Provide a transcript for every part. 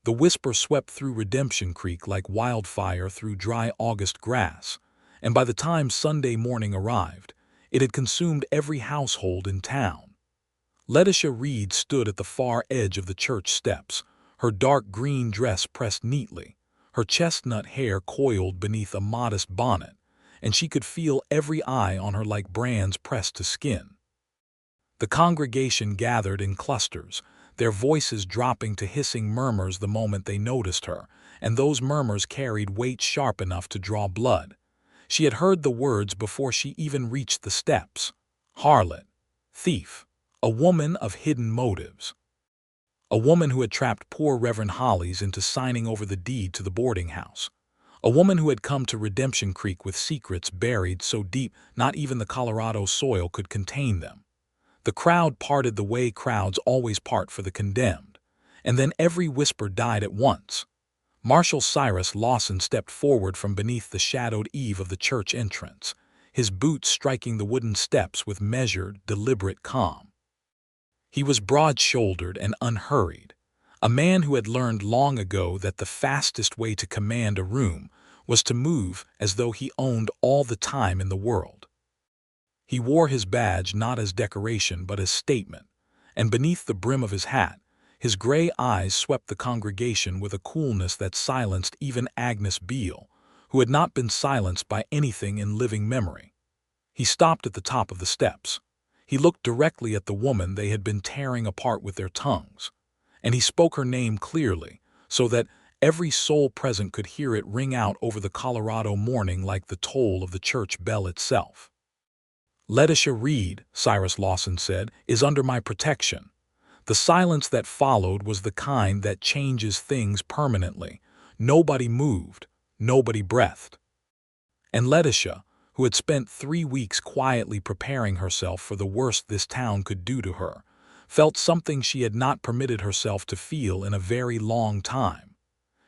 The whisper swept through Redemption Creek like wildfire through dry August grass, and by the time Sunday morning arrived, it had consumed every household in town. Letitia Reed stood at the far edge of the church steps, her dark green dress pressed neatly, her chestnut hair coiled beneath a modest bonnet, and she could feel every eye on her like brands pressed to skin. The congregation gathered in clusters, their voices dropping to hissing murmurs the moment they noticed her, and those murmurs carried weight sharp enough to draw blood. She had heard the words before she even reached the steps. Harlot, thief, a woman of hidden motives. A woman who had trapped poor Reverend Hollies into signing over the deed to the boarding house. A woman who had come to Redemption Creek with secrets buried so deep not even the Colorado soil could contain them. The crowd parted the way crowds always part for the condemned, and then every whisper died at once. Marshal Cyrus Lawson stepped forward from beneath the shadowed eave of the church entrance, his boots striking the wooden steps with measured, deliberate calm. He was broad-shouldered and unhurried, a man who had learned long ago that the fastest way to command a room was to move as though he owned all the time in the world. He wore his badge not as decoration but as statement, and beneath the brim of his hat, his gray eyes swept the congregation with a coolness that silenced even Agnes Beale, who had not been silenced by anything in living memory. He stopped at the top of the steps. He looked directly at the woman they had been tearing apart with their tongues, and he spoke her name clearly, so that every soul present could hear it ring out over the Colorado morning like the toll of the church bell itself. "Letitia Reed," Cyrus Lawson said, "is under my protection." The silence that followed was the kind that changes things permanently. Nobody moved, nobody breathed. And Letitia, who had spent 3 weeks quietly preparing herself for the worst this town could do to her, felt something she had not permitted herself to feel in a very long time.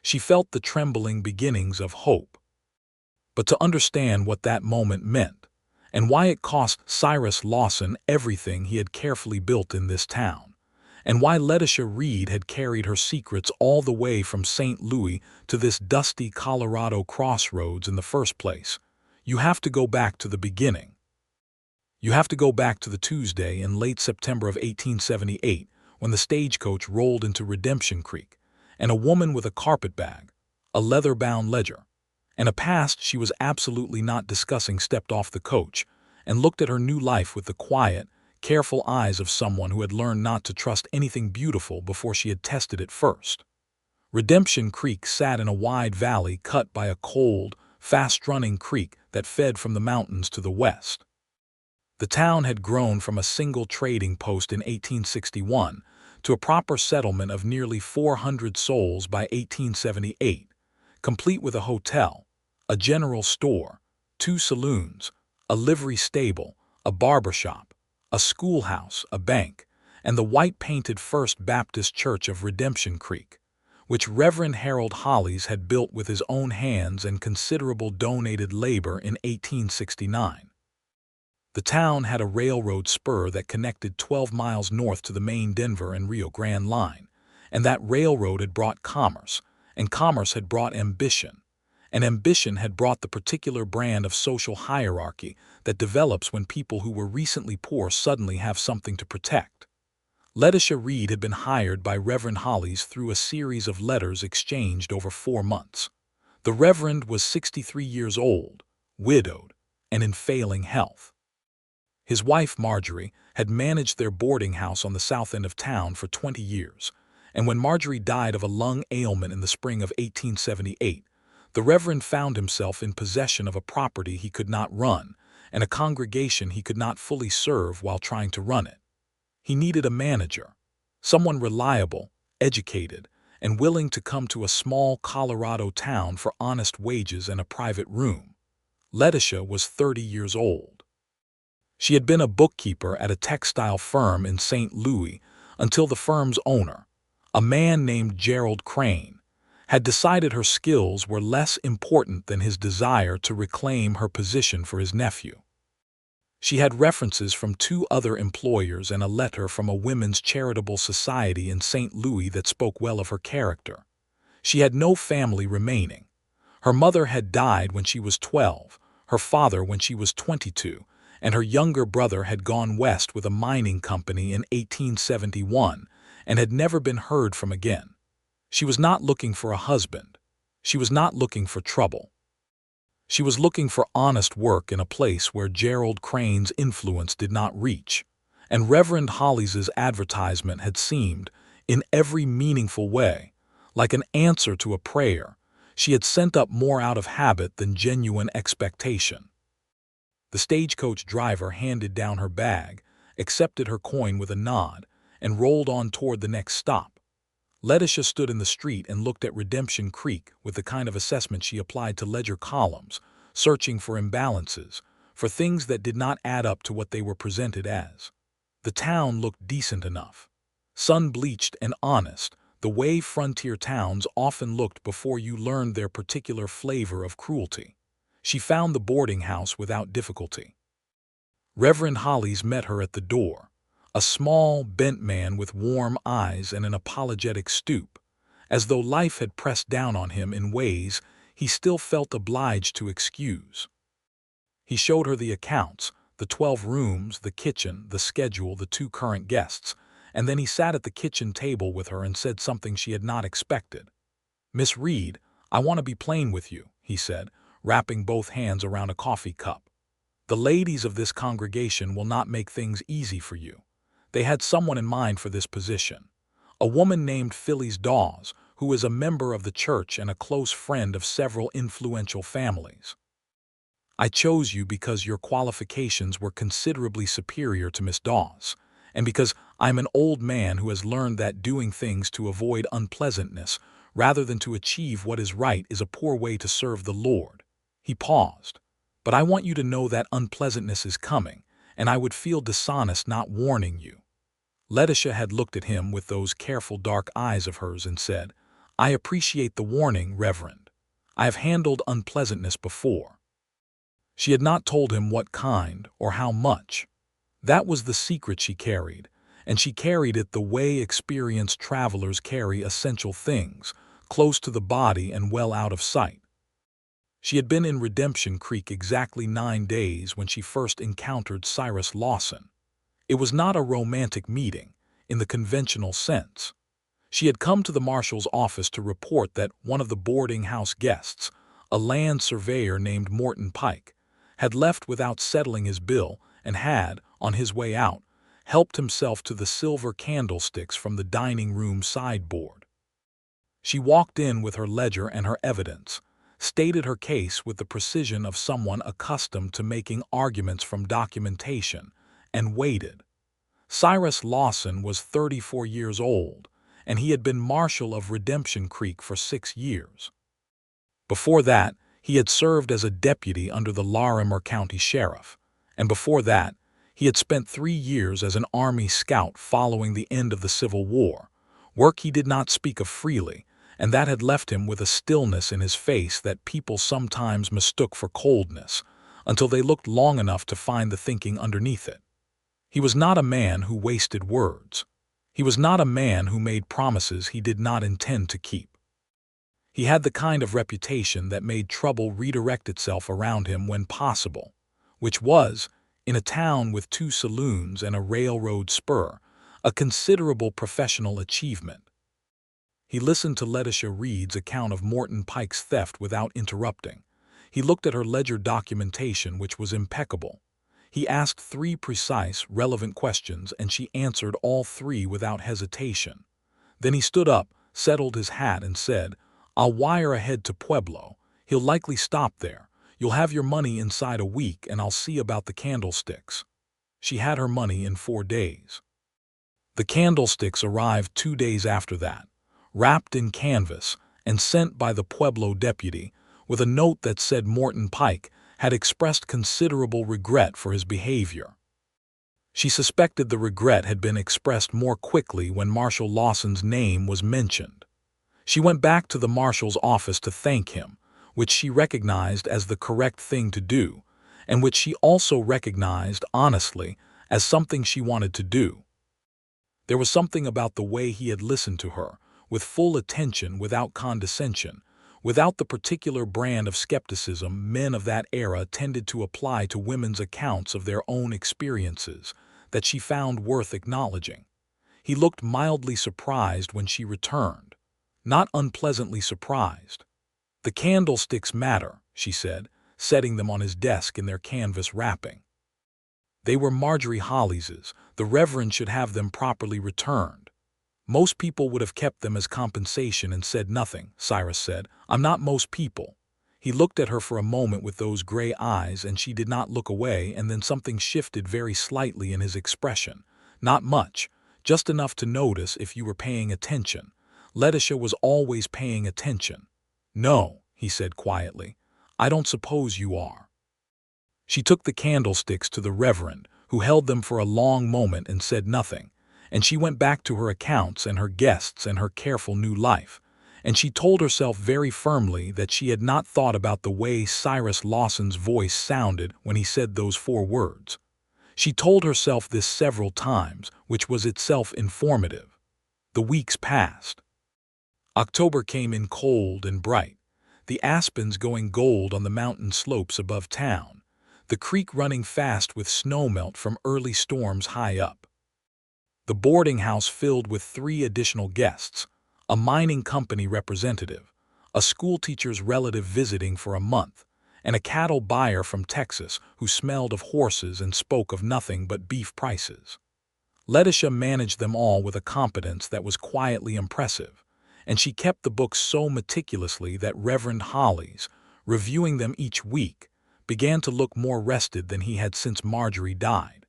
She felt the trembling beginnings of hope. But to understand what that moment meant, and why it cost Cyrus Lawson everything he had carefully built in this town, and why Letitia Reed had carried her secrets all the way from St. Louis to this dusty Colorado crossroads in the first place, you have to go back to the beginning. You have to go back to the Tuesday in late September of 1878 when the stagecoach rolled into Redemption Creek, and a woman with a carpetbag, a leather-bound ledger, and a past she was absolutely not discussing stepped off the coach and looked at her new life with the quiet, careful eyes of someone who had learned not to trust anything beautiful before she had tested it first. Redemption Creek sat in a wide valley cut by a cold, fast-running creek that fed from the mountains to the west. The town had grown from a single trading post in 1861 to a proper settlement of nearly 400 souls by 1878, complete with a hotel, a general store, 2 saloons, a livery stable, a barber shop, a schoolhouse, a bank, and the white-painted First Baptist Church of Redemption Creek, which Reverend Harold Hollies had built with his own hands and considerable donated labor in 1869. The town had a railroad spur that connected 12 miles north to the main Denver and Rio Grande line, and that railroad had brought commerce, and commerce had brought ambition, and ambition had brought the particular brand of social hierarchy that develops when people who were recently poor suddenly have something to protect. Letitia Reed had been hired by Reverend Hollies through a series of letters exchanged over 4 months. The Reverend was 63 years old, widowed, and in failing health. His wife, Marjorie, had managed their boarding house on the south end of town for 20 years, and when Marjorie died of a lung ailment in the spring of 1878, the Reverend found himself in possession of a property he could not run and a congregation he could not fully serve while trying to run it. He needed a manager, someone reliable, educated, and willing to come to a small Colorado town for honest wages and a private room. Letitia was 30 years old. She had been a bookkeeper at a textile firm in St. Louis until the firm's owner, a man named Gerald Crane, had decided her skills were less important than his desire to reclaim her position for his nephew. She had references from 2 other employers and a letter from a women's charitable society in St. Louis that spoke well of her character, She had no family remaining. Her mother had died when she was 12, her father when she was 22, and her younger brother had gone west with a mining company in 1871 and had never been heard from again. She was not looking for a husband. She was not looking for trouble. She was looking for honest work in a place where Gerald Crane's influence did not reach, and Reverend Hollis's advertisement had seemed, in every meaningful way, like an answer to a prayer she had sent up more out of habit than genuine expectation. The stagecoach driver handed down her bag, accepted her coin with a nod, and rolled on toward the next stop. Letitia stood in the street and looked at Redemption Creek with the kind of assessment she applied to ledger columns, searching for imbalances, for things that did not add up to what they were presented as. The town looked decent enough. Sun-bleached and honest, the way frontier towns often looked before you learned their particular flavor of cruelty. She found the boarding house without difficulty. Reverend Hollis met her at the door, a small, bent man with warm eyes and an apologetic stoop, as though life had pressed down on him in ways he still felt obliged to excuse. He showed her the accounts, the 12 rooms, the kitchen, the schedule, the 2 current guests, and then he sat at the kitchen table with her and said something she had not expected. "Miss Reed, I want to be plain with you," he said, wrapping both hands around a coffee cup. "The ladies of this congregation will not make things easy for you. They had someone in mind for this position, a woman named Phyllis Dawes, who is a member of the church and a close friend of several influential families. I chose you because your qualifications were considerably superior to Miss Dawes, and because I'm an old man who has learned that doing things to avoid unpleasantness rather than to achieve what is right is a poor way to serve the Lord." He paused. "But I want you to know that unpleasantness is coming, and I would feel dishonest not warning you." Letitia had looked at him with those careful dark eyes of hers and said, "I appreciate the warning, Reverend. I have handled unpleasantness before." She had not told him what kind or how much. That was the secret she carried, and she carried it the way experienced travelers carry essential things, close to the body and well out of sight. She had been in Redemption Creek exactly 9 days when she first encountered Cyrus Lawson. It was not a romantic meeting, in the conventional sense. She had come to the marshal's office to report that one of the boarding house guests, a land surveyor named Morton Pike, had left without settling his bill and had, on his way out, helped himself to the silver candlesticks from the dining room sideboard. She walked in with her ledger and her evidence, stated her case with the precision of someone accustomed to making arguments from documentation, and waited. Cyrus Lawson was 34 years old, and he had been Marshal of Redemption Creek for 6 years. Before that, he had served as a deputy under the Larimer County Sheriff, and before that, he had spent 3 years as an Army scout following the end of the Civil War, work he did not speak of freely, and that had left him with a stillness in his face that people sometimes mistook for coldness, until they looked long enough to find the thinking underneath it. He was not a man who wasted words. He was not a man who made promises he did not intend to keep. He had the kind of reputation that made trouble redirect itself around him when possible, which was, in a town with 2 saloons and a railroad spur, a considerable professional achievement. He listened to Letitia Reed's account of Morton Pike's theft without interrupting. He looked at her ledger documentation, which was impeccable. He asked 3 precise, relevant questions, and she answered all 3 without hesitation. Then he stood up, settled his hat, and said, "I'll wire ahead to Pueblo. He'll likely stop there. You'll have your money inside a week, and I'll see about the candlesticks." She had her money in 4 days. The candlesticks arrived 2 days after that, wrapped in canvas and sent by the Pueblo deputy, with a note that said Morton Pike had expressed considerable regret for his behavior. She suspected the regret had been expressed more quickly when Marshal Lawson's name was mentioned. She went back to the marshal's office to thank him, which she recognized as the correct thing to do, and which she also recognized, honestly, as something she wanted to do. There was something about the way he had listened to her, with full attention without condescension, without the particular brand of skepticism men of that era tended to apply to women's accounts of their own experiences, that she found worth acknowledging. He looked mildly surprised when she returned, not unpleasantly surprised. "The candlesticks matter," she said, setting them on his desk in their canvas wrapping. "They were Marjorie Hollis's. The Reverend should have them properly returned." "Most people would have kept them as compensation and said nothing," Cyrus said. "I'm not most people." He looked at her for a moment with those gray eyes, and she did not look away, and then something shifted very slightly in his expression. "Not much, just enough to notice if you were paying attention." Letitia was always paying attention. "No," he said quietly, "I don't suppose you are." She took the candlesticks to the Reverend, who held them for a long moment and said nothing, and she went back to her accounts and her guests and her careful new life, and she told herself very firmly that she had not thought about the way Cyrus Lawson's voice sounded when he said those 4 words. She told herself this several times, which was itself informative. The weeks passed. October came in cold and bright, the aspens going gold on the mountain slopes above town, the creek running fast with snowmelt from early storms high up. The boarding house filled with 3 additional guests, a mining company representative, a schoolteacher's relative visiting for a month, and a cattle buyer from Texas who smelled of horses and spoke of nothing but beef prices. Letitia managed them all with a competence that was quietly impressive, and she kept the books so meticulously that Reverend Hollis, reviewing them each week, began to look more rested than he had since Marjorie died.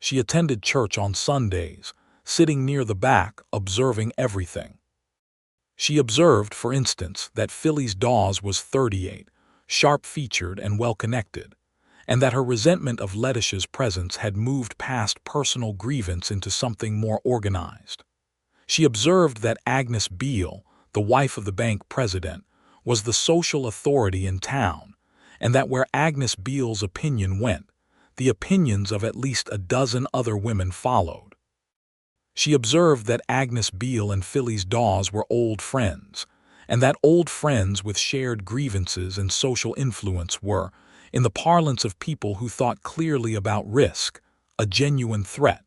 She attended church on Sundays, sitting near the back, observing everything. She observed, for instance, that Phyllis Dawes was 38, sharp-featured and well-connected, and that her resentment of Letitia's presence had moved past personal grievance into something more organized. She observed that Agnes Beale, the wife of the bank president, was the social authority in town, and that where Agnes Beale's opinion went, the opinions of at least a dozen other women followed. She observed that Agnes Beale and Phyllis Dawes were old friends, and that old friends with shared grievances and social influence were, in the parlance of people who thought clearly about risk, a genuine threat.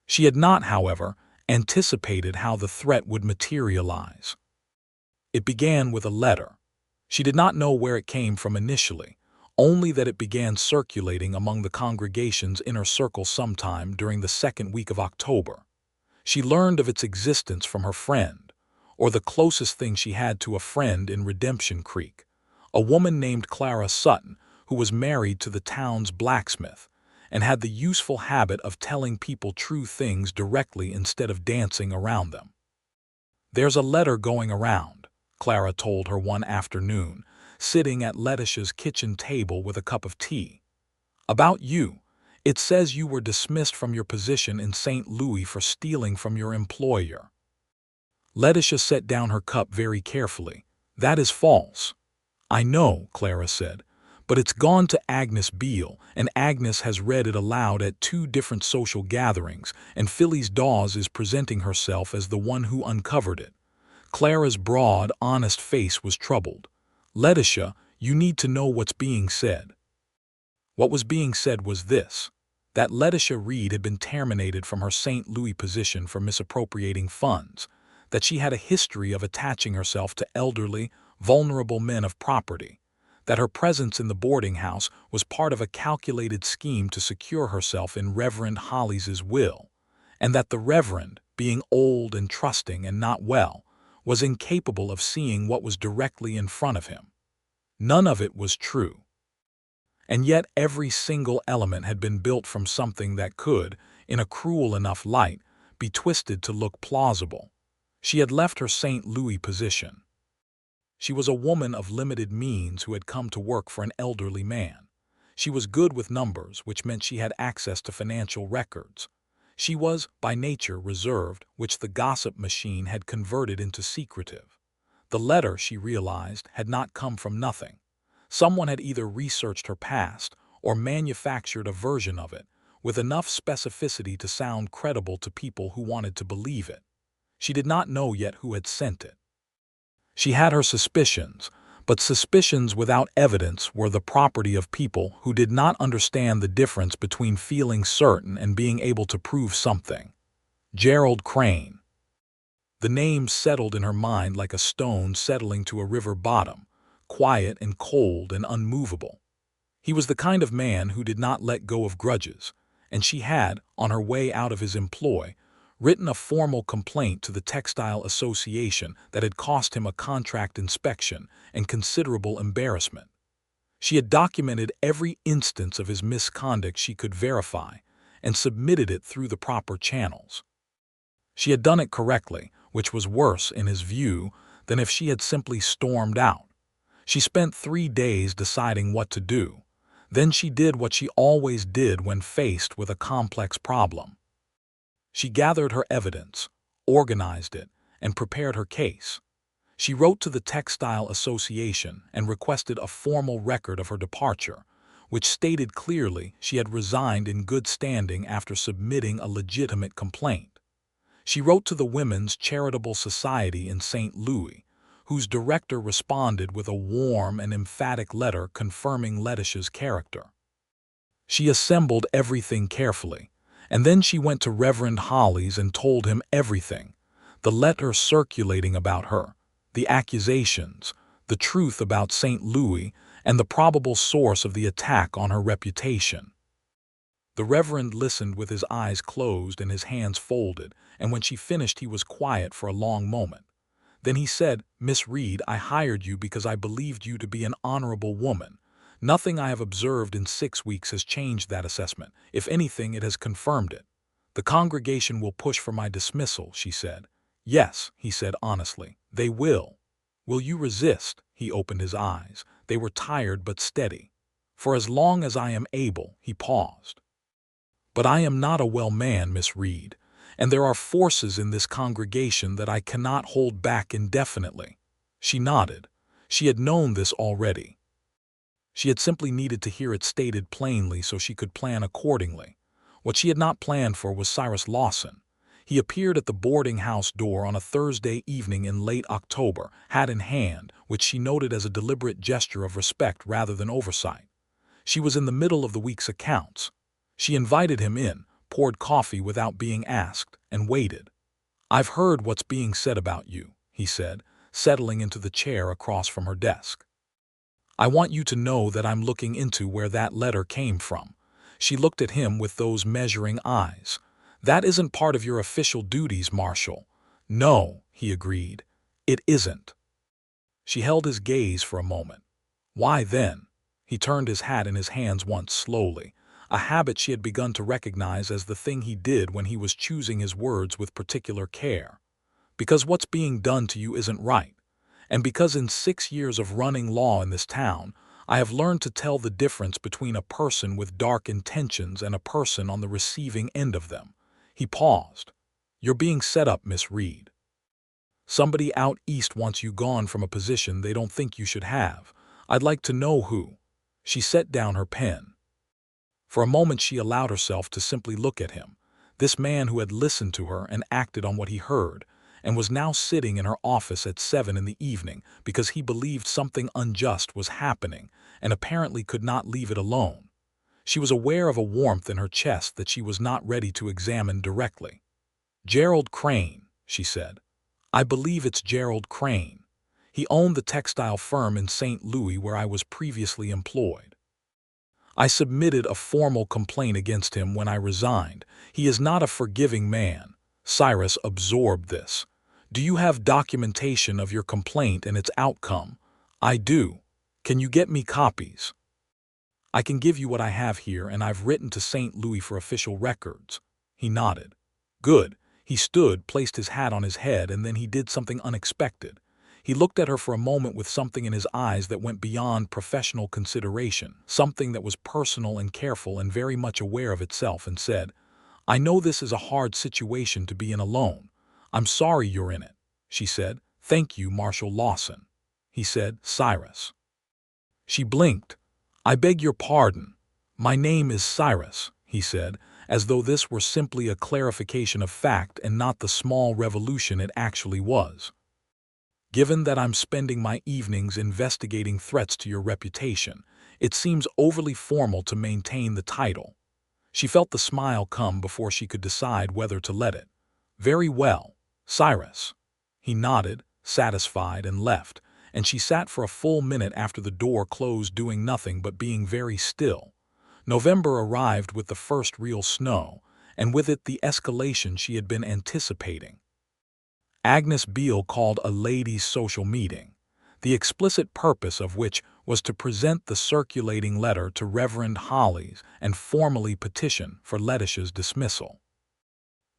She had not, however, anticipated how the threat would materialize. It began with a letter. She did not know where it came from initially, only that it began circulating among the congregation's inner circle sometime during the 2nd week of October. She learned of its existence from her friend, or the closest thing she had to a friend in Redemption Creek, a woman named Clara Sutton, who was married to the town's blacksmith, and had the useful habit of telling people true things directly instead of dancing around them. "There's a letter going around," Clara told her one afternoon, sitting at Letitia's kitchen table with a cup of tea. "About you. It says you were dismissed from your position in St. Louis for stealing from your employer." Letitia set down her cup very carefully. "That is false." "I know," Clara said, "but it's gone to Agnes Beale, and Agnes has read it aloud at 2 different social gatherings, and Phyllis Dawes is presenting herself as the one who uncovered it." Clara's broad, honest face was troubled. "Letitia, you need to know what's being said." What was being said was this: that Letitia Reed had been terminated from her St. Louis position for misappropriating funds, that she had a history of attaching herself to elderly, vulnerable men of property, that her presence in the boarding house was part of a calculated scheme to secure herself in Reverend Hollis's will, and that the Reverend, being old and trusting and not well, was incapable of seeing what was directly in front of him. None of it was true. And yet every single element had been built from something that could, in a cruel enough light, be twisted to look plausible. She had left her St. Louis position. She was a woman of limited means who had come to work for an elderly man. She was good with numbers, which meant she had access to financial records. She was, by nature, reserved, which the gossip machine had converted into secretive. The letter, she realized, had not come from nothing. Someone had either researched her past or manufactured a version of it, with enough specificity to sound credible to people who wanted to believe it. She did not know yet who had sent it. She had her suspicions, but suspicions without evidence were the property of people who did not understand the difference between feeling certain and being able to prove something. Gerald Crane. The name settled in her mind like a stone settling to a river bottom, quiet and cold and unmovable. He was the kind of man who did not let go of grudges, and she had, on her way out of his employ, written a formal complaint to the Textile Association that had cost him a contract inspection and considerable embarrassment. She had documented every instance of his misconduct she could verify and submitted it through the proper channels. She had done it correctly, which was worse, in his view, than if she had simply stormed out. She spent 3 days deciding what to do. Then she did what she always did when faced with a complex problem. She gathered her evidence, organized it, and prepared her case. She wrote to the Textile Association and requested a formal record of her departure, which stated clearly she had resigned in good standing after submitting a legitimate complaint. She wrote to the Women's Charitable Society in St. Louis, whose director responded with a warm and emphatic letter confirming Letitia's character. She assembled everything carefully, and then she went to Reverend Holly's and told him everything, the letter circulating about her, the accusations, the truth about St. Louis, and the probable source of the attack on her reputation. The Reverend listened with his eyes closed and his hands folded, and when she finished he was quiet for a long moment. Then he said, "Miss Reed, I hired you because I believed you to be an honorable woman. Nothing I have observed in 6 weeks has changed that assessment. If anything, it has confirmed it. The congregation will push for my dismissal," she said. "Yes," he said honestly, "they will." "Will you resist?" He opened his eyes. They were tired but steady. "For as long as I am able," he paused. "But I am not a well man, Miss Reed, and there are forces in this congregation that I cannot hold back indefinitely." She nodded. She had known this already. She had simply needed to hear it stated plainly so she could plan accordingly. What she had not planned for was Cyrus Lawson. He appeared at the boarding house door on a Thursday evening in late October, hat in hand, which she noted as a deliberate gesture of respect rather than oversight. She was in the middle of the week's accounts. She invited him in, poured coffee without being asked, and waited. "I've heard what's being said about you," he said, settling into the chair across from her desk. "I want you to know that I'm looking into where that letter came from." She looked at him with those measuring eyes. "That isn't part of your official duties, Marshal." "No," he agreed. "It isn't." She held his gaze for a moment. "Why then?" He turned his hat in his hands once slowly, a habit she had begun to recognize as the thing he did when he was choosing his words with particular care. "Because what's being done to you isn't right. And because in 6 years of running law in this town, I have learned to tell the difference between a person with dark intentions and a person on the receiving end of them." He paused. "You're being set up, Miss Reed. Somebody out east wants you gone from a position they don't think you should have. I'd like to know who." She set down her pen. For a moment she allowed herself to simply look at him, this man who had listened to her and acted on what he heard, and was now sitting in her office at 7 in the evening because he believed something unjust was happening and apparently could not leave it alone. She was aware of a warmth in her chest that she was not ready to examine directly. "Gerald Crane," she said. "I believe it's Gerald Crane. He owned the textile firm in St. Louis where I was previously employed. I submitted a formal complaint against him when I resigned. He is not a forgiving man." Cyrus absorbed this. "Do you have documentation of your complaint and its outcome?" "I do. Can you get me copies?" "I can give you what I have here, and I've written to St. Louis for official records." He nodded. "Good." He stood, placed his hat on his head, and then he did something unexpected. He looked at her for a moment with something in his eyes that went beyond professional consideration, something that was personal and careful and very much aware of itself, and said, "I know this is a hard situation to be in alone. I'm sorry you're in it." She said, "Thank you, Marshal Lawson." He said, "Cyrus." She blinked. "I beg your pardon. My name is Cyrus," he said, as though this were simply a clarification of fact and not the small revolution it actually was. Given that I'm spending my evenings investigating threats to your reputation, it seems overly formal to maintain the title. She felt the smile come before she could decide whether to let it. Very well, Cyrus. He nodded, satisfied, and left, and she sat for a full minute after the door closed doing nothing but being very still. November arrived with the first real snow, and with it the escalation she had been anticipating. Agnes Beale called a ladies' social meeting, the explicit purpose of which was to present the circulating letter to Reverend Hollies and formally petition for Letitia's dismissal.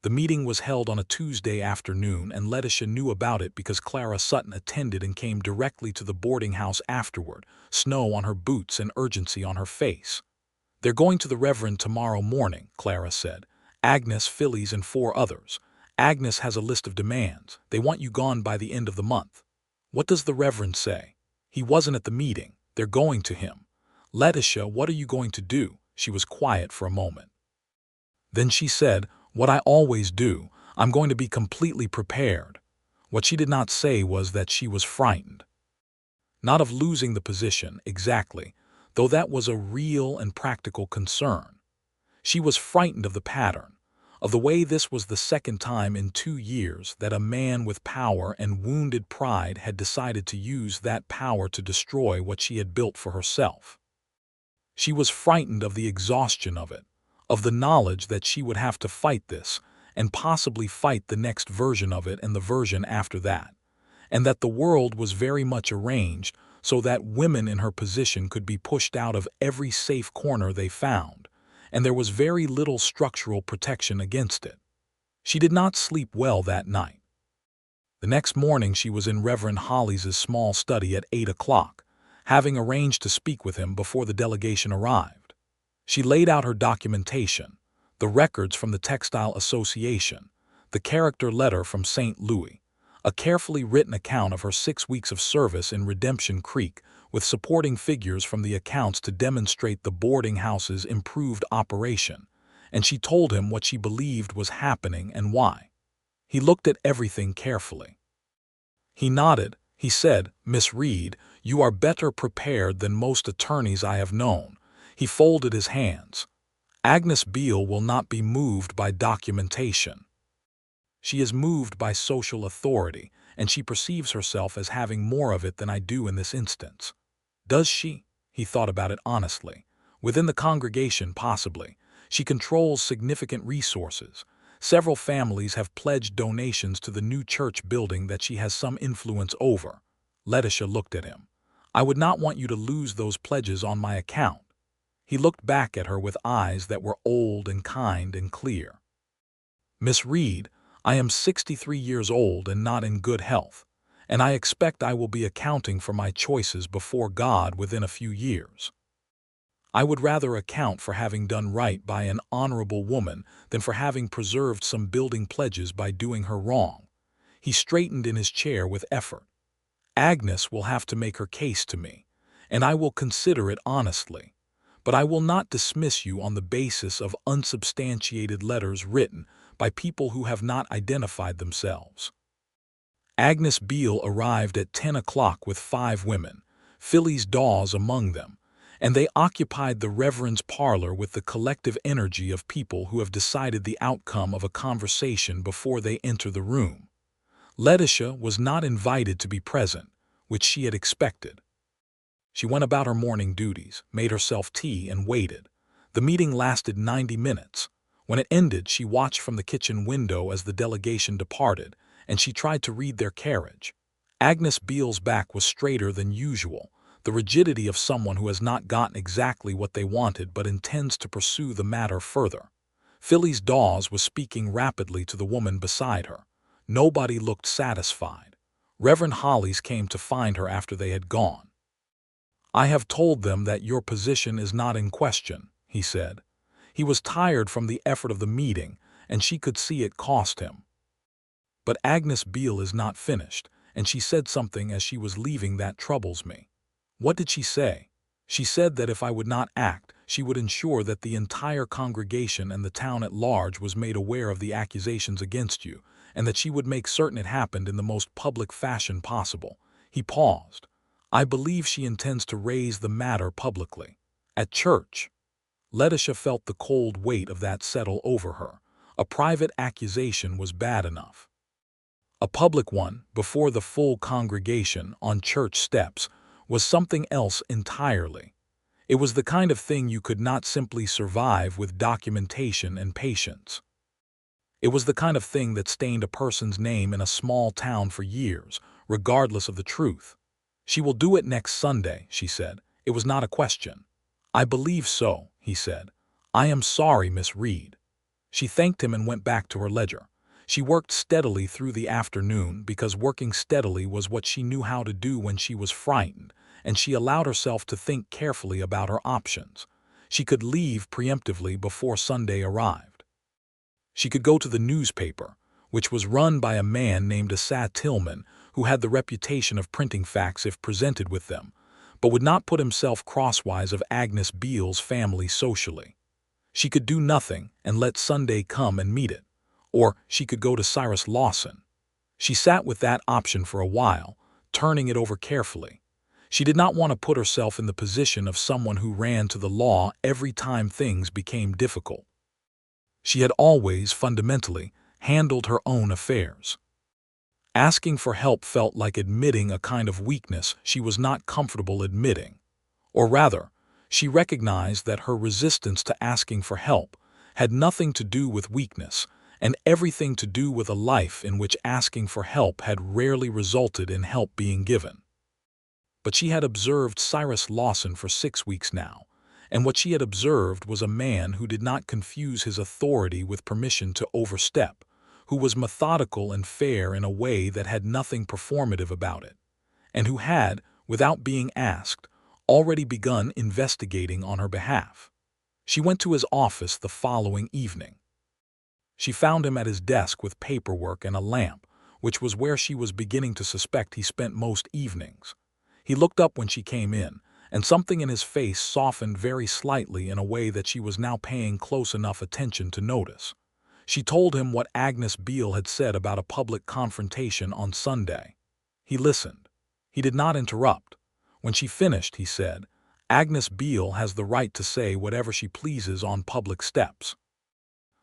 The meeting was held on a Tuesday afternoon, and Letitia knew about it because Clara Sutton attended and came directly to the boarding house afterward, snow on her boots and urgency on her face. "They're going to the Reverend tomorrow morning," Clara said. "Agnes, Phyllis, and 4 others. Agnes has a list of demands. They want you gone by the end of the month." "What does the Reverend say?" "He wasn't at the meeting. They're going to him." "Letitia, what are you going to do?" She was quiet for a moment. Then she said, "What I always do. I'm going to be completely prepared." What she did not say was that she was frightened. Not of losing the position, exactly, though that was a real and practical concern. She was frightened of the pattern, of the way this was the second time in 2 years that a man with power and wounded pride had decided to use that power to destroy what she had built for herself. She was frightened of the exhaustion of it, of the knowledge that she would have to fight this, and possibly fight the next version of it and the version after that, and that the world was very much arranged so that women in her position could be pushed out of every safe corner they found, and there was very little structural protection against it. She did not sleep well that night. The next morning she was in Reverend Hollies' small study at 8 o'clock, having arranged to speak with him before the delegation arrived. She laid out her documentation, the records from the Textile Association, the character letter from St. Louis, a carefully written account of her 6 weeks of service in Redemption Creek, with supporting figures from the accounts to demonstrate the boarding house's improved operation, and she told him what she believed was happening and why. He looked at everything carefully. He nodded. He said, "Miss Reed, you are better prepared than most attorneys I have known." He folded his hands. "Agnes Beale will not be moved by documentation. She is moved by social authority, and she perceives herself as having more of it than I do in this instance." "Does she?" He thought about it honestly. "Within the congregation, possibly. She controls significant resources. Several families have pledged donations to the new church building that she has some influence over." Letitia looked at him. "I would not want you to lose those pledges on my account." He looked back at her with eyes that were old and kind and clear. "Miss Reed, I am 63 years old and not in good health, and I expect I will be accounting for my choices before God within a few years. I would rather account for having done right by an honorable woman than for having preserved some building pledges by doing her wrong." He straightened in his chair with effort. "Agnes will have to make her case to me, and I will consider it honestly. But I will not dismiss you on the basis of unsubstantiated letters written by people who have not identified themselves." Agnes Beale arrived at 10 o'clock with 5 women, Phyllis Dawes among them, and they occupied the Reverend's parlor with the collective energy of people who have decided the outcome of a conversation before they enter the room. Letitia was not invited to be present, which she had expected. She went about her morning duties, made herself tea, and waited. The meeting lasted 90 minutes. When it ended, she watched from the kitchen window as the delegation departed, and she tried to read their carriage. Agnes Beale's back was straighter than usual, the rigidity of someone who has not gotten exactly what they wanted but intends to pursue the matter further. Phyllis Dawes was speaking rapidly to the woman beside her. Nobody looked satisfied. Reverend Hollies came to find her after they had gone. "I have told them that your position is not in question," he said. He was tired from the effort of the meeting, and she could see it cost him. "But Agnes Beale is not finished, and she said something as she was leaving that troubles me." "What did she say?" "She said that if I would not act, she would ensure that the entire congregation and the town at large was made aware of the accusations against you, and that she would make certain it happened in the most public fashion possible. He paused. I believe she intends to raise the matter publicly. At church. Letitia felt the cold weight of that settle over her. A private accusation was bad enough. A public one, before the full congregation, on church steps, was something else entirely. It was the kind of thing you could not simply survive with documentation and patience. It was the kind of thing that stained a person's name in a small town for years, regardless of the truth. She will do it next Sunday, she said. It was not a question. I believe so, he said. I am sorry, Miss Reed. She thanked him and went back to her ledger. She worked steadily through the afternoon because working steadily was what she knew how to do when she was frightened, and she allowed herself to think carefully about her options. She could leave preemptively before Sunday arrived. She could go to the newspaper, which was run by a man named Asa Tillman, who had the reputation of printing facts if presented with them, but would not put himself crosswise of Agnes Beale's family socially. She could do nothing and let Sunday come and meet it, or she could go to Cyrus Lawson. She sat with that option for a while, turning it over carefully. She did not want to put herself in the position of someone who ran to the law every time things became difficult. She had always, fundamentally, handled her own affairs. Asking for help felt like admitting a kind of weakness she was not comfortable admitting. Or rather, she recognized that her resistance to asking for help had nothing to do with weakness and everything to do with a life in which asking for help had rarely resulted in help being given. But she had observed Cyrus Lawson for 6 weeks now, and what she had observed was a man who did not confuse his authority with permission to overstep, who was methodical and fair in a way that had nothing performative about it, and who had, without being asked, already begun investigating on her behalf. She went to his office the following evening. She found him at his desk with paperwork and a lamp, which was where she was beginning to suspect he spent most evenings. He looked up when she came in, and something in his face softened very slightly in a way that she was now paying close enough attention to notice. She told him what Agnes Beale had said about a public confrontation on Sunday. He listened. He did not interrupt. When she finished, he said, Agnes Beale has the right to say whatever she pleases on public steps.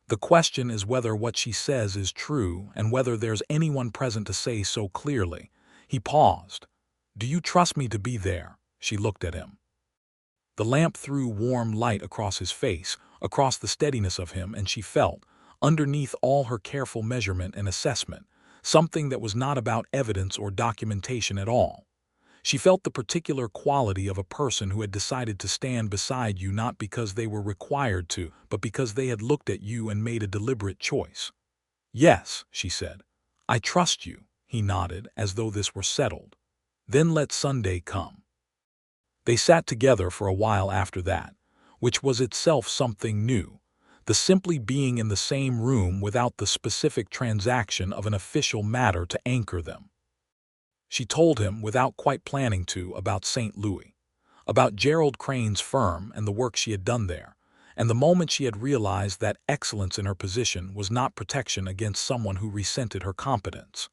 The question is whether what she says is true and whether there's anyone present to say so clearly. He paused. Do you trust me to be there? She looked at him. The lamp threw warm light across his face, across the steadiness of him, and she felt, underneath all her careful measurement and assessment, something that was not about evidence or documentation at all. She felt the particular quality of a person who had decided to stand beside you not because they were required to, but because they had looked at you and made a deliberate choice. Yes, she said. I trust you, he nodded, as though this were settled. Then let Sunday come. They sat together for a while after that, which was itself something new, the simply being in the same room without the specific transaction of an official matter to anchor them. She told him, without quite planning to, about St. Louis, about Gerald Crane's firm and the work she had done there, and the moment she had realized that excellence in her position was not protection against someone who resented her competence.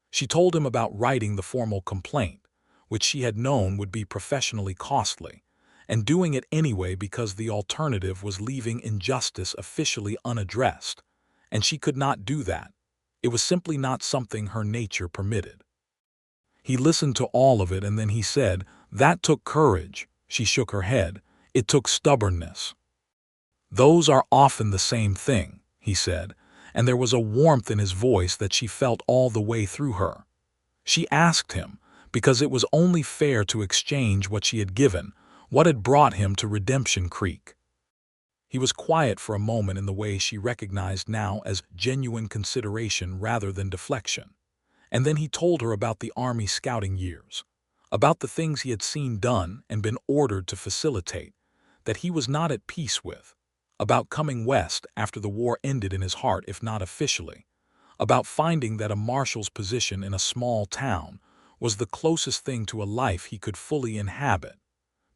She told him about writing the formal complaint, which she had known would be professionally costly, and doing it anyway because the alternative was leaving injustice officially unaddressed, and she could not do that. It was simply not something her nature permitted. He listened to all of it, and then he said, That took courage. She shook her head. It took stubbornness. Those are often the same thing, he said, and there was a warmth in his voice that she felt all the way through her. She asked him, because it was only fair to exchange what she had given, what had brought him to Redemption Creek. He was quiet for a moment in the way she recognized now as genuine consideration rather than deflection. And then he told her about the Army scouting years, about the things he had seen done and been ordered to facilitate, that he was not at peace with, about coming west after the war ended in his heart if not officially, about finding that a marshal's position in a small town was the closest thing to a life he could fully inhabit,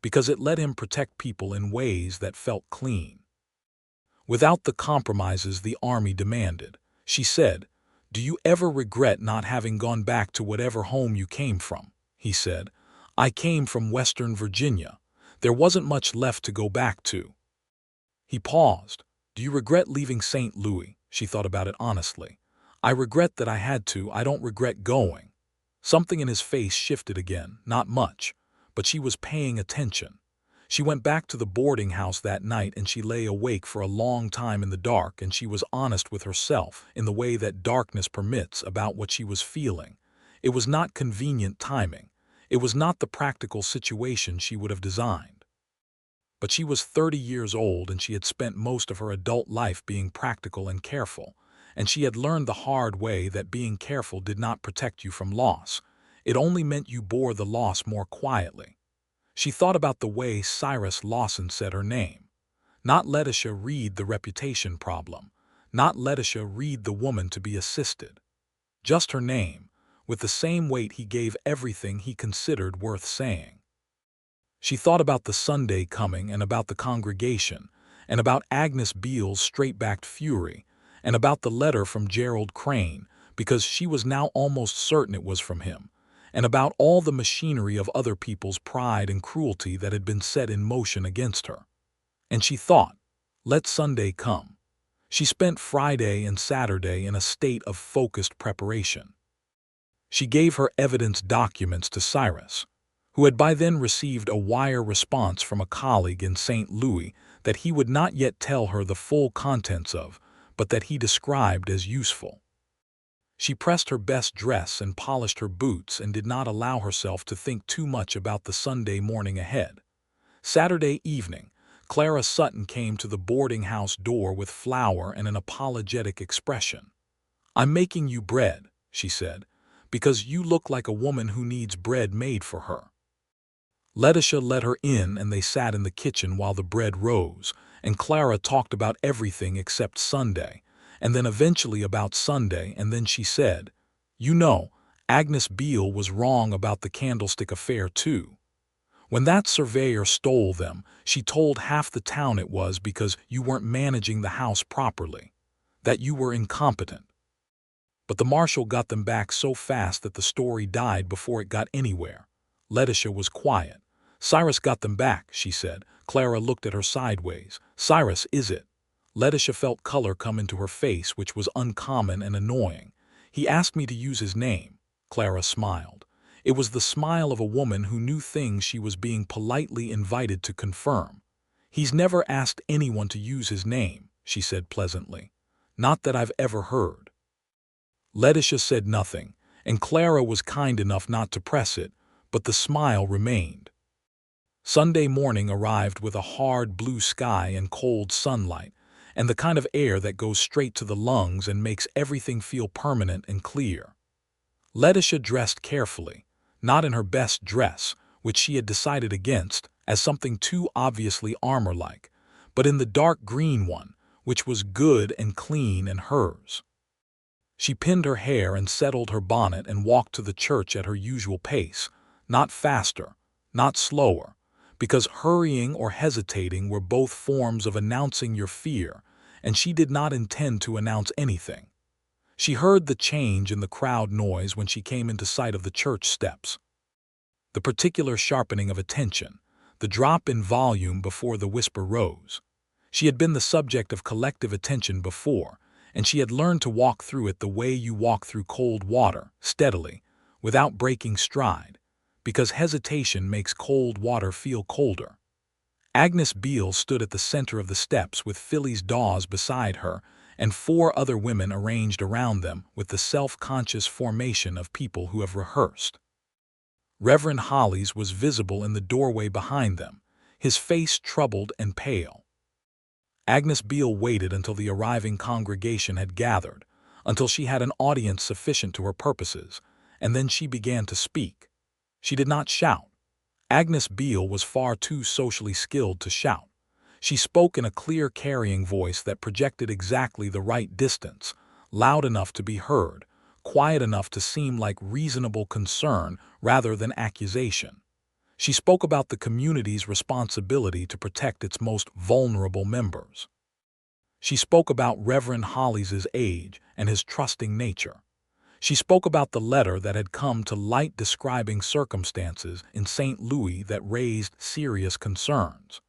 because it let him protect people in ways that felt clean. Without the compromises the army demanded, she said, "Do you ever regret not having gone back to whatever home you came from?" He said, "I came from Western Virginia. There wasn't much left to go back to." He paused. "Do you regret leaving St. Louis?" She thought about it honestly. "I regret that I had to. I don't regret going." Something in his face shifted again, not much, but she was paying attention. She went back to the boarding house that night and she lay awake for a long time in the dark, and she was honest with herself in the way that darkness permits about what she was feeling. It was not convenient timing. It was not the practical situation she would have designed. But she was 30 years old and she had spent most of her adult life being practical and careful, and she had learned the hard way that being careful did not protect you from loss. It only meant you bore the loss more quietly. She thought about the way Cyrus Lawson said her name. Not Letitia Reed, the reputation problem. Not Letitia Reed, the woman to be assisted. Just her name, with the same weight he gave everything he considered worth saying. She thought about the Sunday coming and about the congregation, and about Agnes Beale's straight-backed fury, and about the letter from Gerald Crane, because she was now almost certain it was from him, and about all the machinery of other people's pride and cruelty that had been set in motion against her. And she thought, let Sunday come. She spent Friday and Saturday in a state of focused preparation. She gave her evidence documents to Cyrus, who had by then received a wire response from a colleague in St. Louis that he would not yet tell her the full contents of, but that he described as useful. She pressed her best dress and polished her boots and did not allow herself to think too much about the Sunday morning ahead. Saturday evening, Clara Sutton came to the boarding house door with flour and an apologetic expression. "I'm making you bread," she said, "because you look like a woman who needs bread made for her." Letitia let her in and they sat in the kitchen while the bread rose, and Clara talked about everything except Sunday, and then eventually about Sunday, and then she said, "You know, Agnes Beale was wrong about the candlestick affair too. When that surveyor stole them, she told half the town it was because you weren't managing the house properly, that you were incompetent. But the marshal got them back so fast that the story died before it got anywhere." Letitia was quiet. "Cyrus got them back," she said. Clara looked at her sideways. "Cyrus, is it?" Letitia felt color come into her face, which was uncommon and annoying. "He asked me to use his name." Clara smiled. It was the smile of a woman who knew things she was being politely invited to confirm. "He's never asked anyone to use his name," she said pleasantly. "Not that I've ever heard." Letitia said nothing, and Clara was kind enough not to press it, but the smile remained. Sunday morning arrived with a hard blue sky and cold sunlight, and the kind of air that goes straight to the lungs and makes everything feel permanent and clear. Letitia dressed carefully, not in her best dress, which she had decided against as something too obviously armor-like, but in the dark green one, which was good and clean and hers. She pinned her hair and settled her bonnet and walked to the church at her usual pace, not faster, not slower, because hurrying or hesitating were both forms of announcing your fear, and she did not intend to announce anything. She heard the change in the crowd noise when she came into sight of the church steps. The particular sharpening of attention, the drop in volume before the whisper rose. She had been the subject of collective attention before, and she had learned to walk through it the way you walk through cold water, steadily, without breaking stride, because hesitation makes cold water feel colder. Agnes Beale stood at the center of the steps with Phyllis Dawes beside her and 4 other women arranged around them with the self-conscious formation of people who have rehearsed. Reverend Hollis was visible in the doorway behind them, his face troubled and pale. Agnes Beale waited until the arriving congregation had gathered, until she had an audience sufficient to her purposes, and then she began to speak. She did not shout. Agnes Beale was far too socially skilled to shout. She spoke in a clear, carrying voice that projected exactly the right distance, loud enough to be heard, quiet enough to seem like reasonable concern rather than accusation. She spoke about the community's responsibility to protect its most vulnerable members. She spoke about Reverend Hollis's age and his trusting nature. She spoke about the letter that had come to light describing circumstances in St. Louis that raised serious concerns.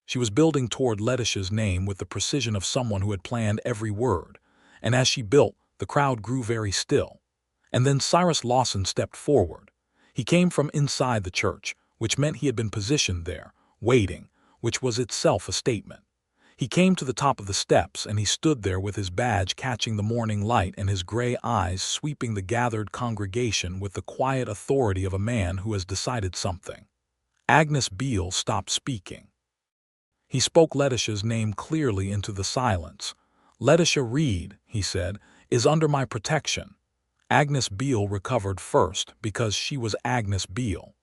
She was building toward Letitia's name with the precision of someone who had planned every word, and as she built, the crowd grew very still. And then Cyrus Lawson stepped forward. He came from inside the church, which meant he had been positioned there, waiting, which was itself a statement. He came to the top of the steps, and he stood there with his badge catching the morning light and his gray eyes sweeping the gathered congregation with the quiet authority of a man who has decided something. Agnes Beale stopped speaking. He spoke Letitia's name clearly into the silence. "Letitia Reed," he said, "is under my protection." Agnes Beale recovered first because she was Agnes Beale.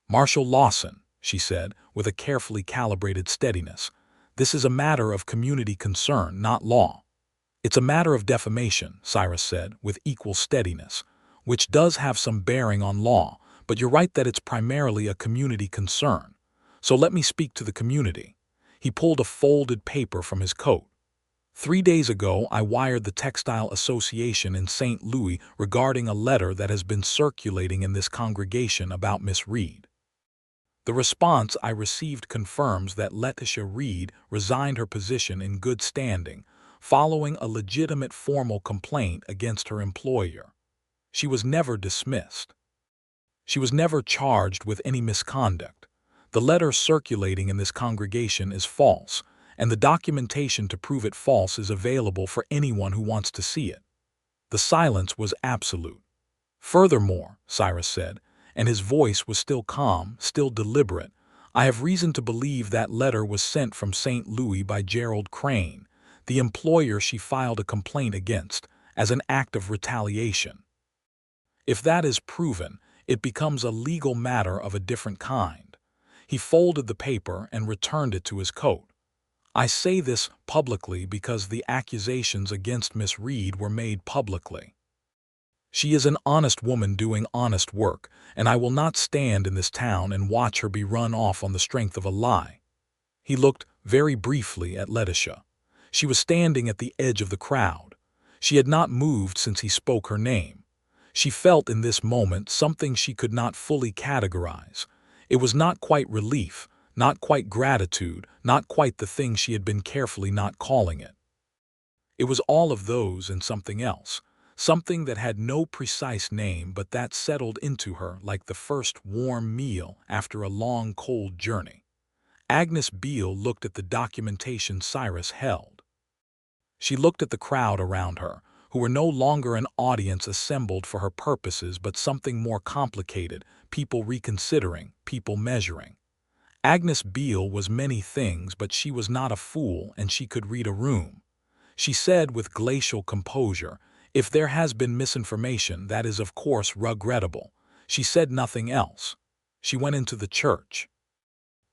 "Marshal Lawson," she said, with a carefully calibrated steadiness, "this is a matter of community concern, not law." "It's a matter of defamation," Cyrus said, with equal steadiness, "which does have some bearing on law, but you're right that it's primarily a community concern. So let me speak to the community." He pulled a folded paper from his coat. "3 days ago, I wired the Textile Association in St. Louis regarding a letter that has been circulating in this congregation about Miss Reed. The response I received confirms that Letitia Reed resigned her position in good standing, following a legitimate formal complaint against her employer. She was never dismissed. She was never charged with any misconduct. The letter circulating in this congregation is false, and the documentation to prove it false is available for anyone who wants to see it." The silence was absolute. "Furthermore," Cyrus said, and his voice was still calm, still deliberate, "I have reason to believe that letter was sent from St. Louis by Gerald Crane, the employer she filed a complaint against, as an act of retaliation. If that is proven, it becomes a legal matter of a different kind." He folded the paper and returned it to his coat. "I say this publicly because the accusations against Miss Reed were made publicly. She is an honest woman doing honest work, and I will not stand in this town and watch her be run off on the strength of a lie." He looked very briefly at Letitia. She was standing at the edge of the crowd. She had not moved since he spoke her name. She felt in this moment something she could not fully categorize. It was not quite relief, not quite gratitude, not quite the thing she had been carefully not calling it. It was all of those and something else, something that had no precise name but that settled into her like the first warm meal after a long cold journey. Agnes Beale looked at the documentation Cyrus held. She looked at the crowd around her, who were no longer an audience assembled for her purposes but something more complicated, people reconsidering, people measuring. Agnes Beale was many things, but she was not a fool and she could read a room. She said with glacial composure, "If there has been misinformation, that is of course regrettable." She said nothing else. She went into the church.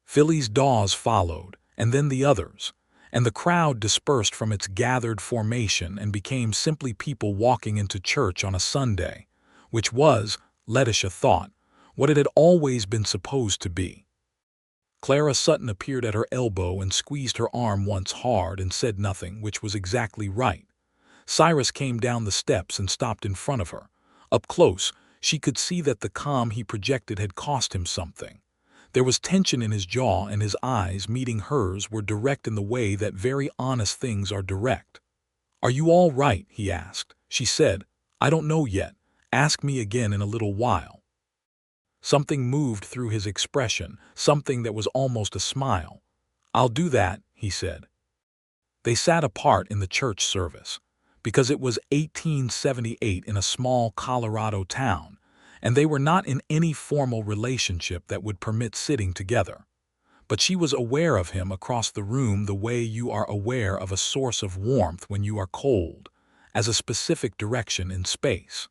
Philly's Dawes followed, and then the others, and the crowd dispersed from its gathered formation and became simply people walking into church on a Sunday, which was, Letitia thought, what it had always been supposed to be. Clara Sutton appeared at her elbow and squeezed her arm once hard and said nothing, which was exactly right. Cyrus came down the steps and stopped in front of her. Up close, she could see that the calm he projected had cost him something. There was tension in his jaw, and his eyes, meeting hers, were direct in the way that very honest things are direct. "Are you all right?" he asked. She said, "I don't know yet. Ask me again in a little while." Something moved through his expression, something that was almost a smile. "I'll do that," he said. They sat apart in the church service, because it was 1878 in a small Colorado town, and they were not in any formal relationship that would permit sitting together. But she was aware of him across the room the way you are aware of a source of warmth when you are cold, as a specific direction in space.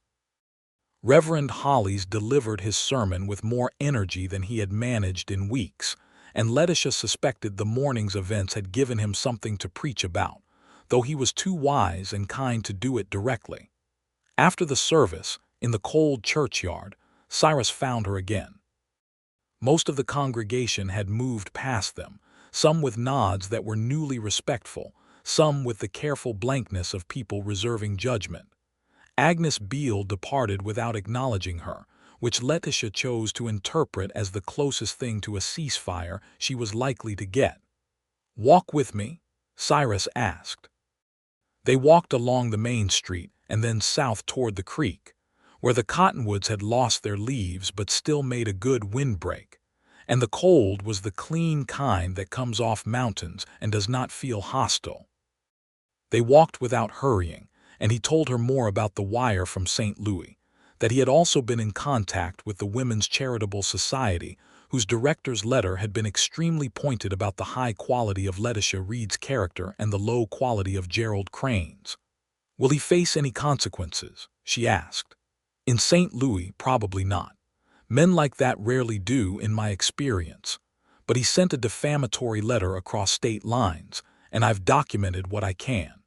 Reverend Hollis delivered his sermon with more energy than he had managed in weeks, and Letitia suspected the morning's events had given him something to preach about, though he was too wise and kind to do it directly. After the service, in the cold churchyard, Cyrus found her again. Most of the congregation had moved past them, some with nods that were newly respectful, some with the careful blankness of people reserving judgment. Agnes Beale departed without acknowledging her, which Letitia chose to interpret as the closest thing to a ceasefire she was likely to get. "Walk with me?" Cyrus asked. They walked along the main street and then south toward the creek, where the cottonwoods had lost their leaves but still made a good windbreak, and the cold was the clean kind that comes off mountains and does not feel hostile. They walked without hurrying, and he told her more about the wire from St. Louis, that he had also been in contact with the Women's Charitable Society, whose director's letter had been extremely pointed about the high quality of Letitia Reed's character and the low quality of Gerald Crane's. "Will he face any consequences?" she asked. "In St. Louis, probably not. Men like that rarely do, in my experience. But he sent a defamatory letter across state lines, and I've documented what I can.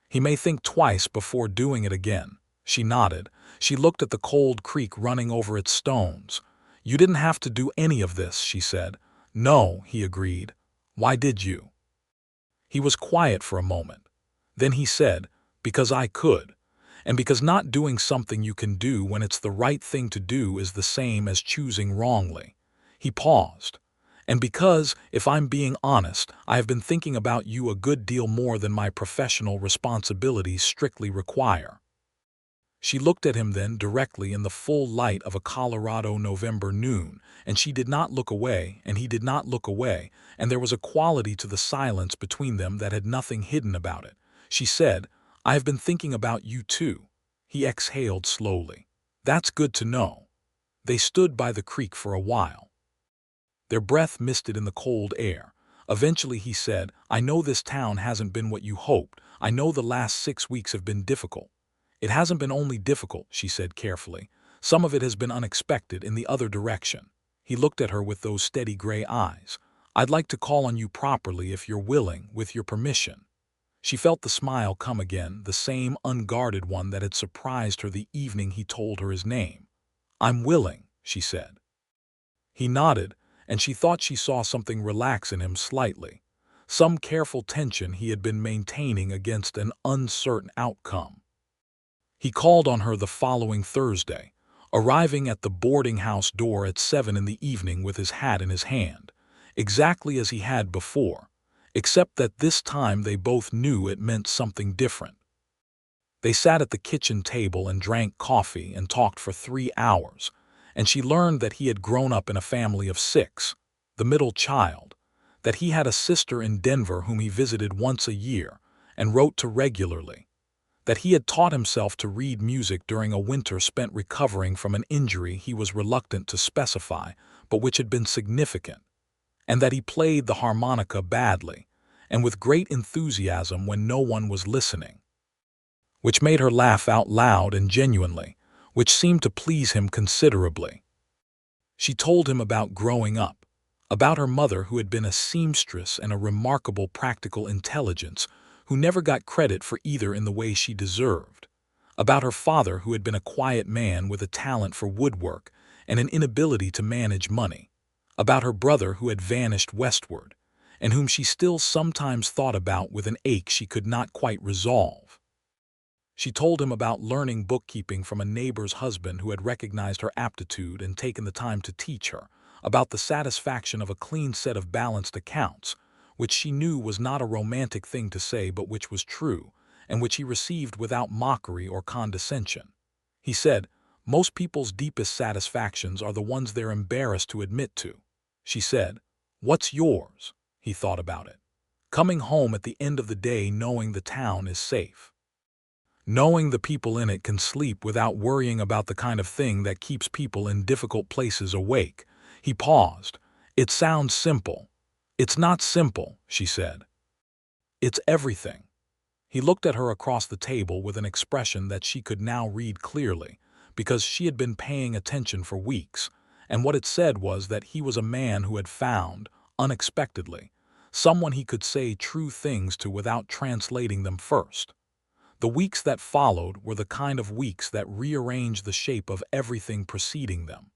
He may think twice before doing it again." She nodded. She looked at the cold creek running over its stones. "You didn't have to do any of this," she said. "No," he agreed. "Why did you?" He was quiet for a moment. Then he said, "Because I could. And because not doing something you can do when it's the right thing to do is the same as choosing wrongly." He paused. "And because, if I'm being honest, I have been thinking about you a good deal more than my professional responsibilities strictly require." She looked at him then directly in the full light of a Colorado November noon, and she did not look away, and he did not look away, and there was a quality to the silence between them that had nothing hidden about it. She said, "I have been thinking about you too." He exhaled slowly. "That's good to know." They stood by the creek for a while. Their breath misted in the cold air. Eventually he said, "I know this town hasn't been what you hoped. I know the last 6 weeks have been difficult." "It hasn't been only difficult," she said carefully. "Some of it has been unexpected in the other direction." He looked at her with those steady gray eyes. "I'd like to call on you properly if you're willing, with your permission." She felt the smile come again, the same unguarded one that had surprised her the evening he told her his name. "I'm willing," she said. He nodded, and she thought she saw something relax in him slightly, some careful tension he had been maintaining against an uncertain outcome. He called on her the following Thursday, arriving at the boarding house door at 7 in the evening with his hat in his hand, exactly as he had before, except that this time they both knew it meant something different. They sat at the kitchen table and drank coffee and talked for 3 hours, and she learned that he had grown up in a family of 6, the middle child, that he had a sister in Denver whom he visited once a year and wrote to regularly, that he had taught himself to read music during a winter spent recovering from an injury he was reluctant to specify, but which had been significant, and that he played the harmonica badly, and with great enthusiasm when no one was listening, which made her laugh out loud and genuinely, which seemed to please him considerably. She told him about growing up, about her mother who had been a seamstress and a remarkable practical intelligence who never got credit for either in the way she deserved, about her father who had been a quiet man with a talent for woodwork and an inability to manage money, about her brother who had vanished westward, and whom she still sometimes thought about with an ache she could not quite resolve. She told him about learning bookkeeping from a neighbor's husband who had recognized her aptitude and taken the time to teach her, about the satisfaction of a clean set of balanced accounts, which she knew was not a romantic thing to say but which was true, and which he received without mockery or condescension. He said, "Most people's deepest satisfactions are the ones they're embarrassed to admit to." She said, "What's yours?" He thought about it. "Coming home at the end of the day knowing the town is safe. Knowing the people in it can sleep without worrying about the kind of thing that keeps people in difficult places awake." He paused. "It sounds simple." "It's not simple," she said. "It's everything." He looked at her across the table with an expression that she could now read clearly, because she had been paying attention for weeks, and what it said was that he was a man who had found, unexpectedly, someone he could say true things to without translating them first. The weeks that followed were the kind of weeks that rearranged the shape of everything preceding them.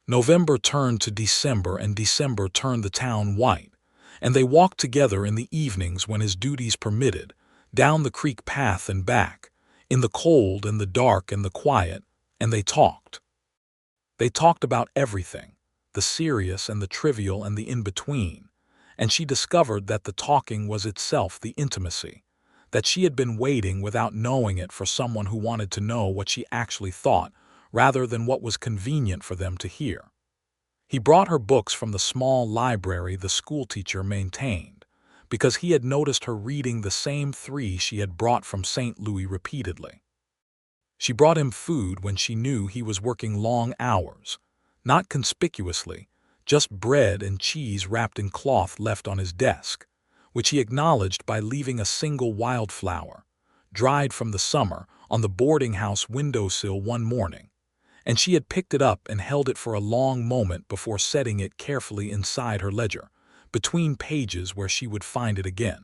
November turned to December, and December turned the town white, and they walked together in the evenings when his duties permitted, down the creek path and back, in the cold and the dark and the quiet, and they talked. They talked about everything, the serious and the trivial and the in-between, and she discovered that the talking was itself the intimacy, that she had been waiting without knowing it for someone who wanted to know what she actually thought, rather than what was convenient for them to hear. He brought her books from the small library the schoolteacher maintained, because he had noticed her reading the same 3 she had brought from St. Louis repeatedly. She brought him food when she knew he was working long hours, not conspicuously, just bread and cheese wrapped in cloth left on his desk, which he acknowledged by leaving a single wildflower, dried from the summer, on the boarding house windowsill one morning, and she had picked it up and held it for a long moment before setting it carefully inside her ledger, between pages where she would find it again.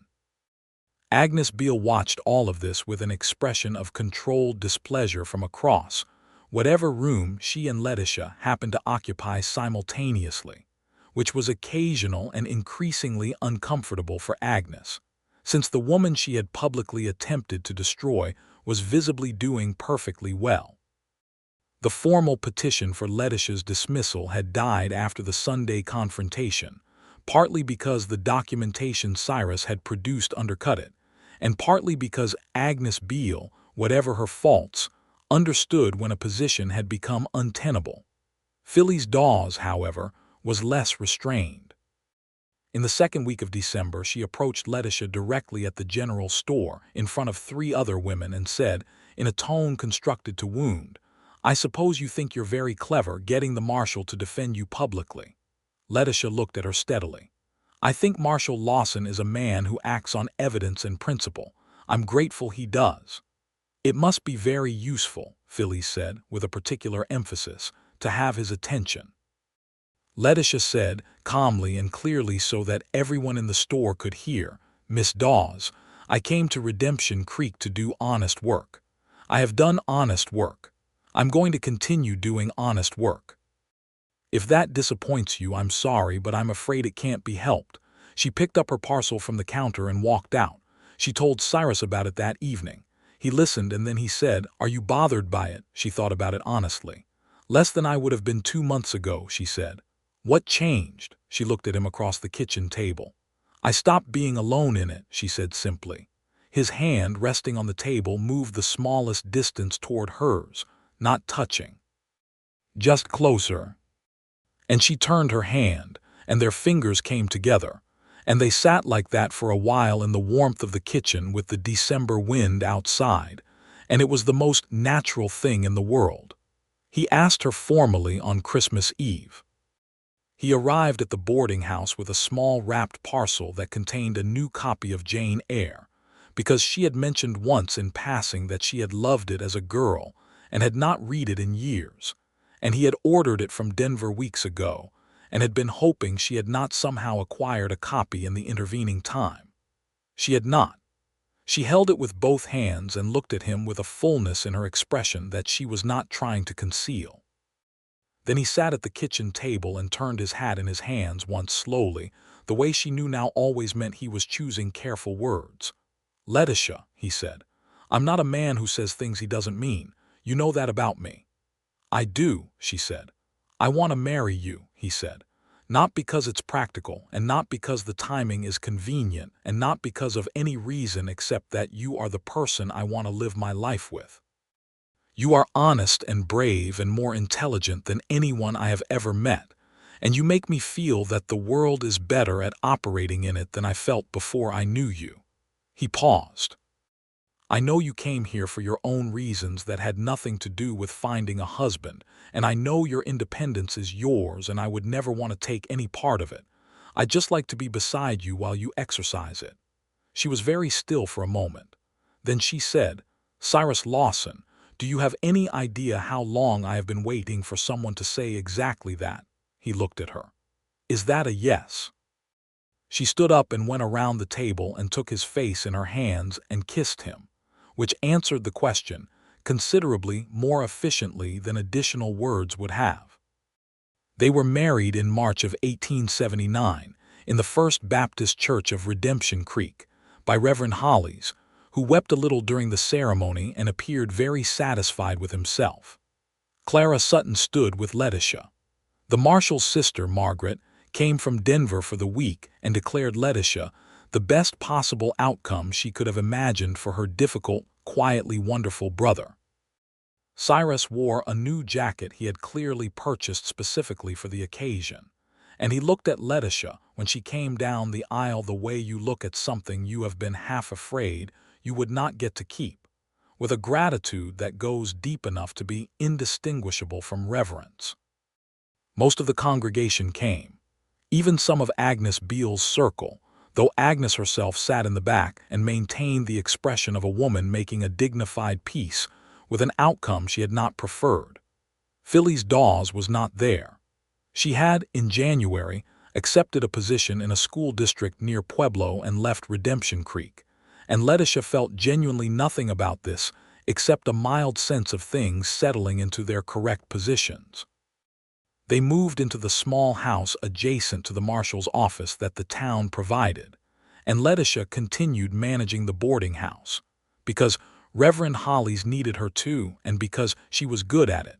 Agnes Beale watched all of this with an expression of controlled displeasure from across whatever room she and Letitia happened to occupy simultaneously, which was occasional and increasingly uncomfortable for Agnes, since the woman she had publicly attempted to destroy was visibly doing perfectly well. The formal petition for Letitia's dismissal had died after the Sunday confrontation, partly because the documentation Cyrus had produced undercut it, and partly because Agnes Beale, whatever her faults, understood when a position had become untenable. Phyllis Dawes, however, was less restrained. In the second week of December, she approached Letitia directly at the general store in front of 3 other women and said, in a tone constructed to wound, "I suppose you think you're very clever getting the marshal to defend you publicly." Letitia looked at her steadily. "I think Marshal Lawson is a man who acts on evidence and principle. I'm grateful he does." "It must be very useful," Phyllis said, with a particular emphasis, "to have his attention." Letitia said, calmly and clearly so that everyone in the store could hear, "Miss Dawes, I came to Redemption Creek to do honest work. I have done honest work. I'm going to continue doing honest work. If that disappoints you, I'm sorry, but I'm afraid it can't be helped." She picked up her parcel from the counter and walked out. She told Cyrus about it that evening. He listened, and then he said, "Are you bothered by it?" She thought about it honestly. "Less than I would have been 2 months ago," she said. "What changed?" She looked at him across the kitchen table. "I stopped being alone in it," she said simply. His hand, resting on the table, moved the smallest distance toward hers, not touching. "Just closer." And she turned her hand, and their fingers came together, and they sat like that for a while in the warmth of the kitchen with the December wind outside, and it was the most natural thing in the world. He asked her formally on Christmas Eve. He arrived at the boarding house with a small wrapped parcel that contained a new copy of Jane Eyre, because she had mentioned once in passing that she had loved it as a girl and had not read it in years, and he had ordered it from Denver weeks ago, and had been hoping she had not somehow acquired a copy in the intervening time. She had not. She held it with both hands and looked at him with a fullness in her expression that she was not trying to conceal. Then he sat at the kitchen table and turned his hat in his hands once slowly, the way she knew now always meant he was choosing careful words. "Letitia," he said, "I'm not a man who says things he doesn't mean. You know that about me." "I do," she said. "I want to marry you," he said. "Not because it's practical, and not because the timing is convenient, and not because of any reason except that you are the person I want to live my life with. You are honest and brave and more intelligent than anyone I have ever met, and you make me feel that the world is better at operating in it than I felt before I knew you." He paused. "I know you came here for your own reasons that had nothing to do with finding a husband, and I know your independence is yours, and I would never want to take any part of it. I'd just like to be beside you while you exercise it." She was very still for a moment. Then she said, "Cyrus Lawson, do you have any idea how long I have been waiting for someone to say exactly that?" He looked at her. "Is that a yes?" She stood up and went around the table and took his face in her hands and kissed him, which answered the question considerably more efficiently than additional words would have. They were married in March of 1879 in the First Baptist Church of Redemption Creek by Reverend Hollies, who wept a little during the ceremony and appeared very satisfied with himself. Clara Sutton stood with Letitia. The Marshal's sister, Margaret, came from Denver for the week and declared Letitia the best possible outcome she could have imagined for her difficult, quietly wonderful brother. Cyrus wore a new jacket he had clearly purchased specifically for the occasion, and he looked at Letitia when she came down the aisle the way you look at something you have been half afraid you would not get to keep, with a gratitude that goes deep enough to be indistinguishable from reverence. Most of the congregation came, even some of Agnes Beale's circle, though Agnes herself sat in the back and maintained the expression of a woman making a dignified peace with an outcome she had not preferred. Phyllis Dawes was not there. She had, in January, accepted a position in a school district near Pueblo and left Redemption Creek, and Letitia felt genuinely nothing about this except a mild sense of things settling into their correct positions. They moved into the small house adjacent to the marshal's office that the town provided, and Letitia continued managing the boarding house, because Reverend Hollies needed her too, and because she was good at it,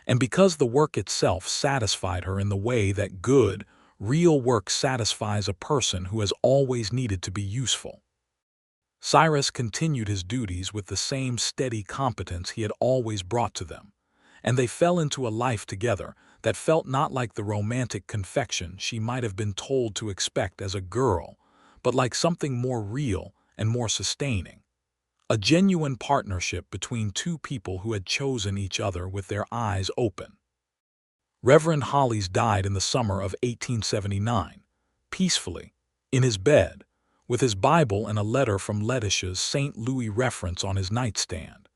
and because the work itself satisfied her in the way that good, real work satisfies a person who has always needed to be useful. Cyrus continued his duties with the same steady competence he had always brought to them, and they fell into a life together that felt not like the romantic confection she might have been told to expect as a girl, but like something more real and more sustaining. A genuine partnership between two people who had chosen each other with their eyes open. Reverend Hollies died in the summer of 1879, peacefully, in his bed, with his Bible and a letter from Letitia's St. Louis reference on his nightstand,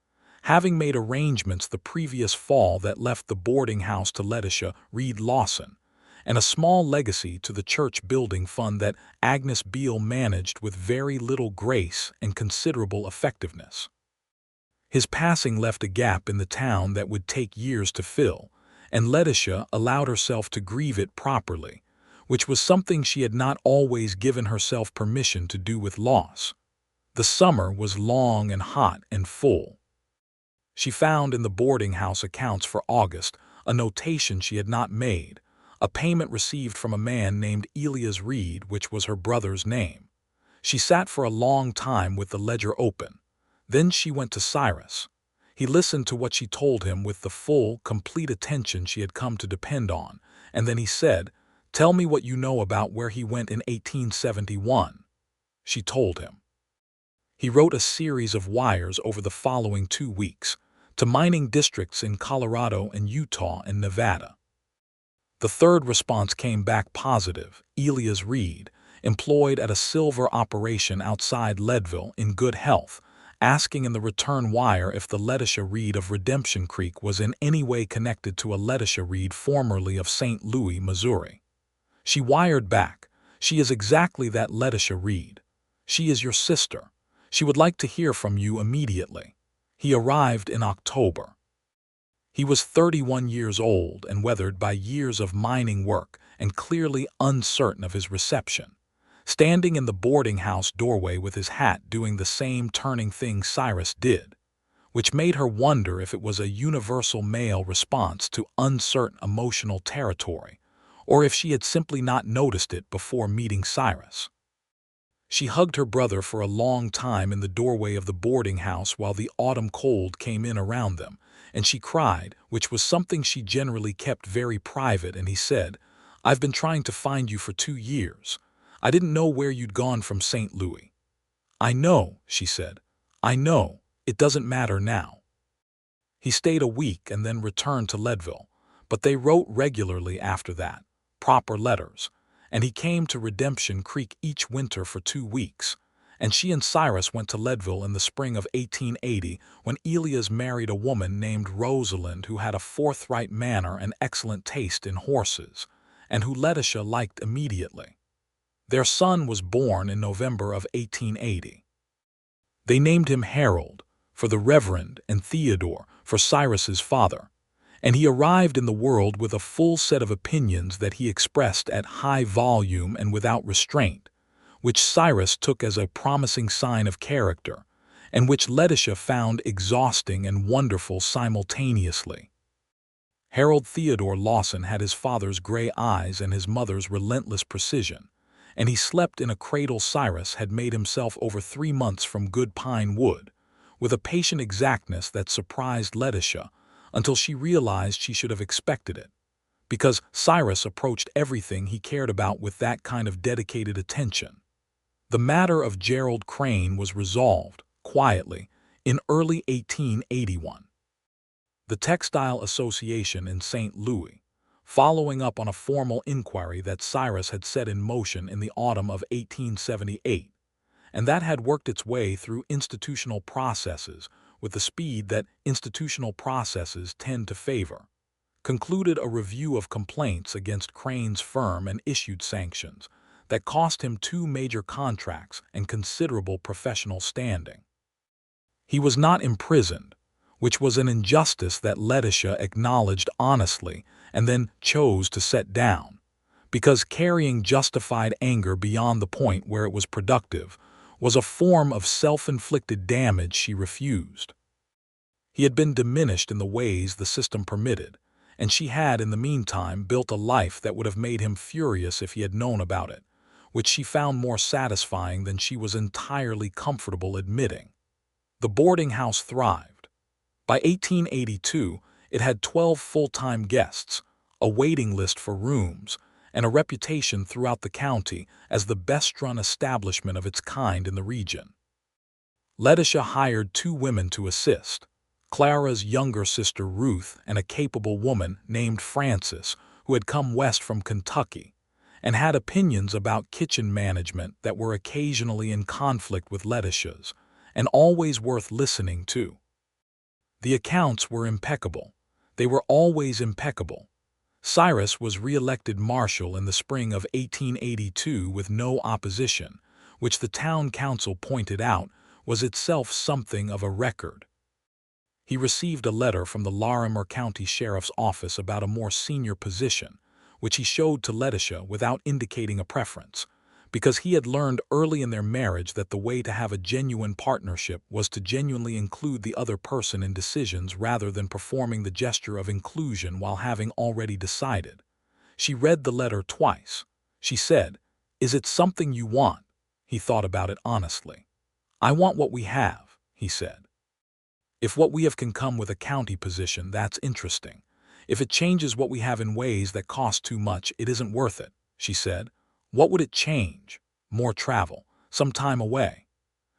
having made arrangements the previous fall that left the boarding house to Letitia Reed Lawson, and a small legacy to the church building fund that Agnes Beale managed with very little grace and considerable effectiveness. His passing left a gap in the town that would take years to fill, and Letitia allowed herself to grieve it properly, which was something she had not always given herself permission to do with loss. The summer was long and hot and full. She found in the boarding house accounts for August a notation she had not made, a payment received from a man named Letitia Reed, which was her brother's name. She sat for a long time with the ledger open. Then she went to Cyrus. He listened to what she told him with the full, complete attention she had come to depend on, and then he said, "Tell me what you know about where he went in 1871. She told him. He wrote a series of wires over the following 2 weeks, to mining districts in Colorado and Utah and Nevada. The third response came back positive. Letitia Reed, employed at a silver operation outside Leadville, in good health, asking in the return wire if the Letitia Reed of Redemption Creek was in any way connected to a Letitia Reed formerly of St. Louis, Missouri. She wired back, "She is exactly that Letitia Reed. She is your sister. She would like to hear from you immediately." He arrived in October. He was 31 years old and weathered by years of mining work and clearly uncertain of his reception, standing in the boarding house doorway with his hat doing the same turning thing Cyrus did, which made her wonder if it was a universal male response to uncertain emotional territory, or if she had simply not noticed it before meeting Cyrus. She hugged her brother for a long time in the doorway of the boarding house while the autumn cold came in around them, and she cried, which was something she generally kept very private, and he said, "I've been trying to find you for 2 years. I didn't know where you'd gone from St. Louis." "I know," she said. "I know. It doesn't matter now." He stayed a week and then returned to Leadville, but they wrote regularly after that, proper letters, and he came to Redemption Creek each winter for 2 weeks, and she and Cyrus went to Leadville in the spring of 1880 when Letitia married a woman named Rosalind who had a forthright manner and excellent taste in horses, and who Letitia liked immediately. Their son was born in November of 1880. They named him Harold, for the Reverend, and Theodore, for Cyrus's father, and he arrived in the world with a full set of opinions that he expressed at high volume and without restraint, which Cyrus took as a promising sign of character, and which Letitia found exhausting and wonderful simultaneously. Harold Theodore Lawson had his father's gray eyes and his mother's relentless precision, and he slept in a cradle Cyrus had made himself over 3 months from good pine wood, with a patient exactness that surprised Letitia until she realized she should have expected it, because Cyrus approached everything he cared about with that kind of dedicated attention. The matter of Gerald Crane was resolved, quietly, in early 1881. The Textile Association in St. Louis, following up on a formal inquiry that Cyrus had set in motion in the autumn of 1878, and that had worked its way through institutional processes with the speed that institutional processes tend to favor, concluded a review of complaints against Crane's firm and issued sanctions that cost him 2 major contracts and considerable professional standing. He was not imprisoned, which was an injustice that Letitia acknowledged honestly and then chose to set down, because carrying justified anger beyond the point where it was productive was a form of self-inflicted damage she refused. He had been diminished in the ways the system permitted, and she had in the meantime built a life that would have made him furious if he had known about it, which she found more satisfying than she was entirely comfortable admitting. The boarding house thrived. By 1882, it had 12 full-time guests, a waiting list for rooms, and a reputation throughout the county as the best-run establishment of its kind in the region. Letitia hired 2 women to assist, Clara's younger sister Ruth and a capable woman named Frances who had come west from Kentucky and had opinions about kitchen management that were occasionally in conflict with Letitia's and always worth listening to. The accounts were impeccable. They were always impeccable. Cyrus was re-elected marshal in the spring of 1882 with no opposition, which the town council pointed out was itself something of a record. He received a letter from the Larimer County Sheriff's Office about a more senior position, which he showed to Letitia without indicating a preference, because he had learned early in their marriage that the way to have a genuine partnership was to genuinely include the other person in decisions rather than performing the gesture of inclusion while having already decided. She read the letter twice. She said, "Is it something you want?" He thought about it honestly. "I want what we have," he said. "If what we have can come with a county position, that's interesting. If it changes what we have in ways that cost too much, it isn't worth it," she said. What would it change? More travel, some time away.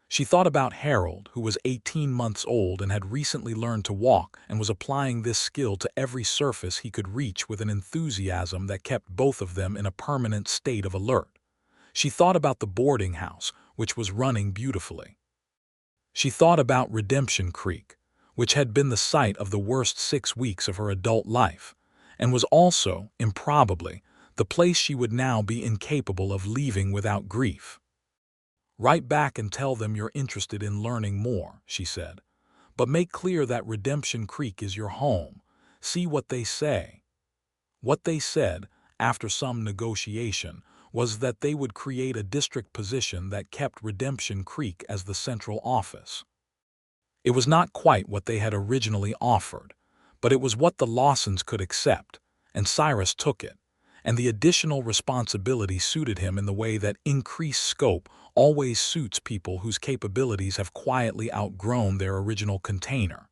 She thought about Harold, who was 18 months old and had recently learned to walk and was applying this skill to every surface he could reach with an enthusiasm that kept both of them in a permanent state of alert. She thought about the boarding house, which was running beautifully. She thought about Redemption Creek, which had been the site of the worst 6 weeks of her adult life, and was also, improbably, the place she would now be incapable of leaving without grief. "Write back and tell them you're interested in learning more," she said. "But make clear that Redemption Creek is your home. See what they say." What they said, after some negotiation, was that they would create a district position that kept Redemption Creek as the central office. It was not quite what they had originally offered, but it was what the Lawsons could accept, and Cyrus took it. And the additional responsibility suited him in the way that increased scope always suits people whose capabilities have quietly outgrown their original container.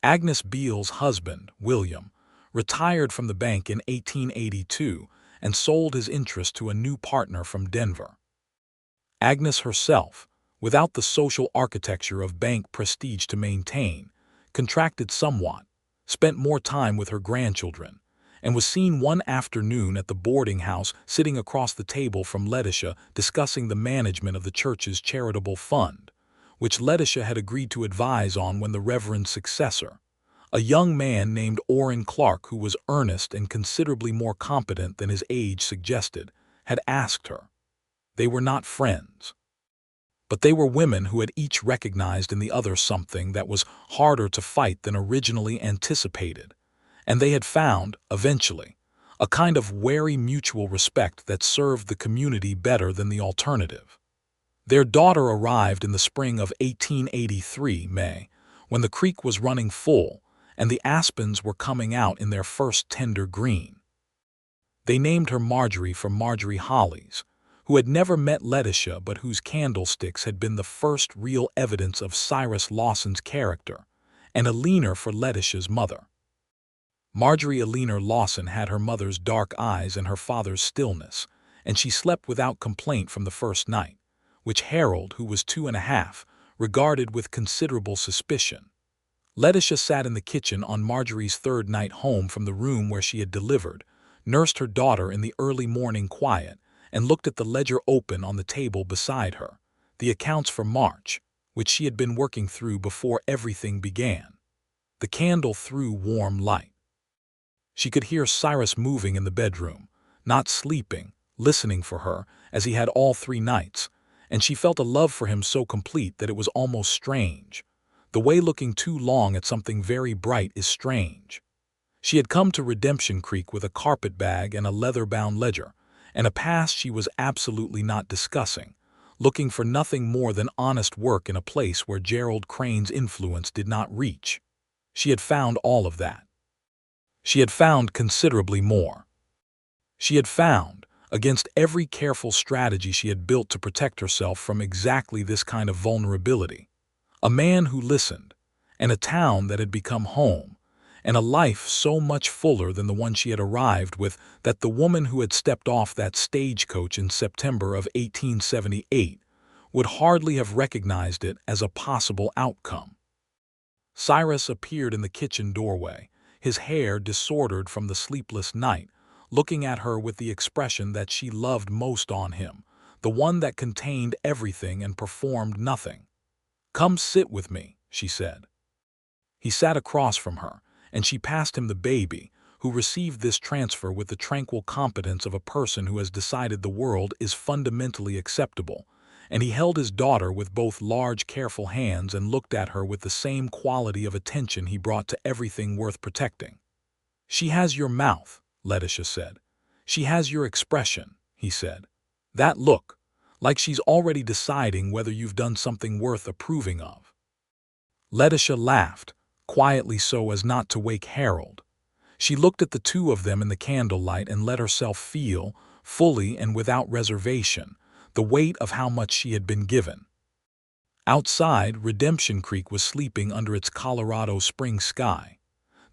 Agnes Beale's husband, William, retired from the bank in 1882 and sold his interest to a new partner from Denver. Agnes herself, without the social architecture of bank prestige to maintain, contracted somewhat, spent more time with her grandchildren, and was seen one afternoon at the boarding house sitting across the table from Letitia discussing the management of the church's charitable fund, which Letitia had agreed to advise on when the Reverend's successor, a young man named Orrin Clark who was earnest and considerably more competent than his age suggested, had asked her. They were not friends. But they were women who had each recognized in the other something that was harder to fight than originally anticipated, and they had found, eventually, a kind of wary mutual respect that served the community better than the alternative. Their daughter arrived in the spring of 1883, May, when the creek was running full and the aspens were coming out in their first tender green. They named her Marjorie for Marjorie Hollies, who had never met Letitia but whose candlesticks had been the first real evidence of Cyrus Lawson's character, and Eleanor for Letitia's mother. Marjorie Eleanor Lawson had her mother's dark eyes and her father's stillness, and she slept without complaint from the first night, which Harold, who was 2.5, regarded with considerable suspicion. Letitia sat in the kitchen on Marjorie's third night home from the room where she had delivered, nursed her daughter in the early morning quiet, and looked at the ledger open on the table beside her, the accounts for March, which she had been working through before everything began. The candle threw warm light. She could hear Cyrus moving in the bedroom, not sleeping, listening for her, as he had all 3 nights, and she felt a love for him so complete that it was almost strange. The way looking too long at something very bright is strange. She had come to Redemption Creek with a carpet-bag and a leather-bound ledger, and a past she was absolutely not discussing, looking for nothing more than honest work in a place where Gerald Crane's influence did not reach. She had found all of that. She had found considerably more. She had found, against every careful strategy she had built to protect herself from exactly this kind of vulnerability, a man who listened, and a town that had become home, and a life so much fuller than the one she had arrived with that the woman who had stepped off that stagecoach in September of 1878 would hardly have recognized it as a possible outcome. Cyrus appeared in the kitchen doorway, his hair disordered from the sleepless night, looking at her with the expression that she loved most on him, the one that contained everything and performed nothing. "Come sit with me," she said. He sat across from her, and she passed him the baby, who received this transfer with the tranquil competence of a person who has decided the world is fundamentally acceptable, and he held his daughter with both large, careful hands and looked at her with the same quality of attention he brought to everything worth protecting. "She has your mouth," Letitia said. "She has your expression," he said. "That look, like she's already deciding whether you've done something worth approving of." Letitia laughed, quietly so as not to wake Harold. She looked at the two of them in the candlelight and let herself feel, fully and without reservation, the weight of how much she had been given. Outside, Redemption Creek was sleeping under its Colorado spring sky.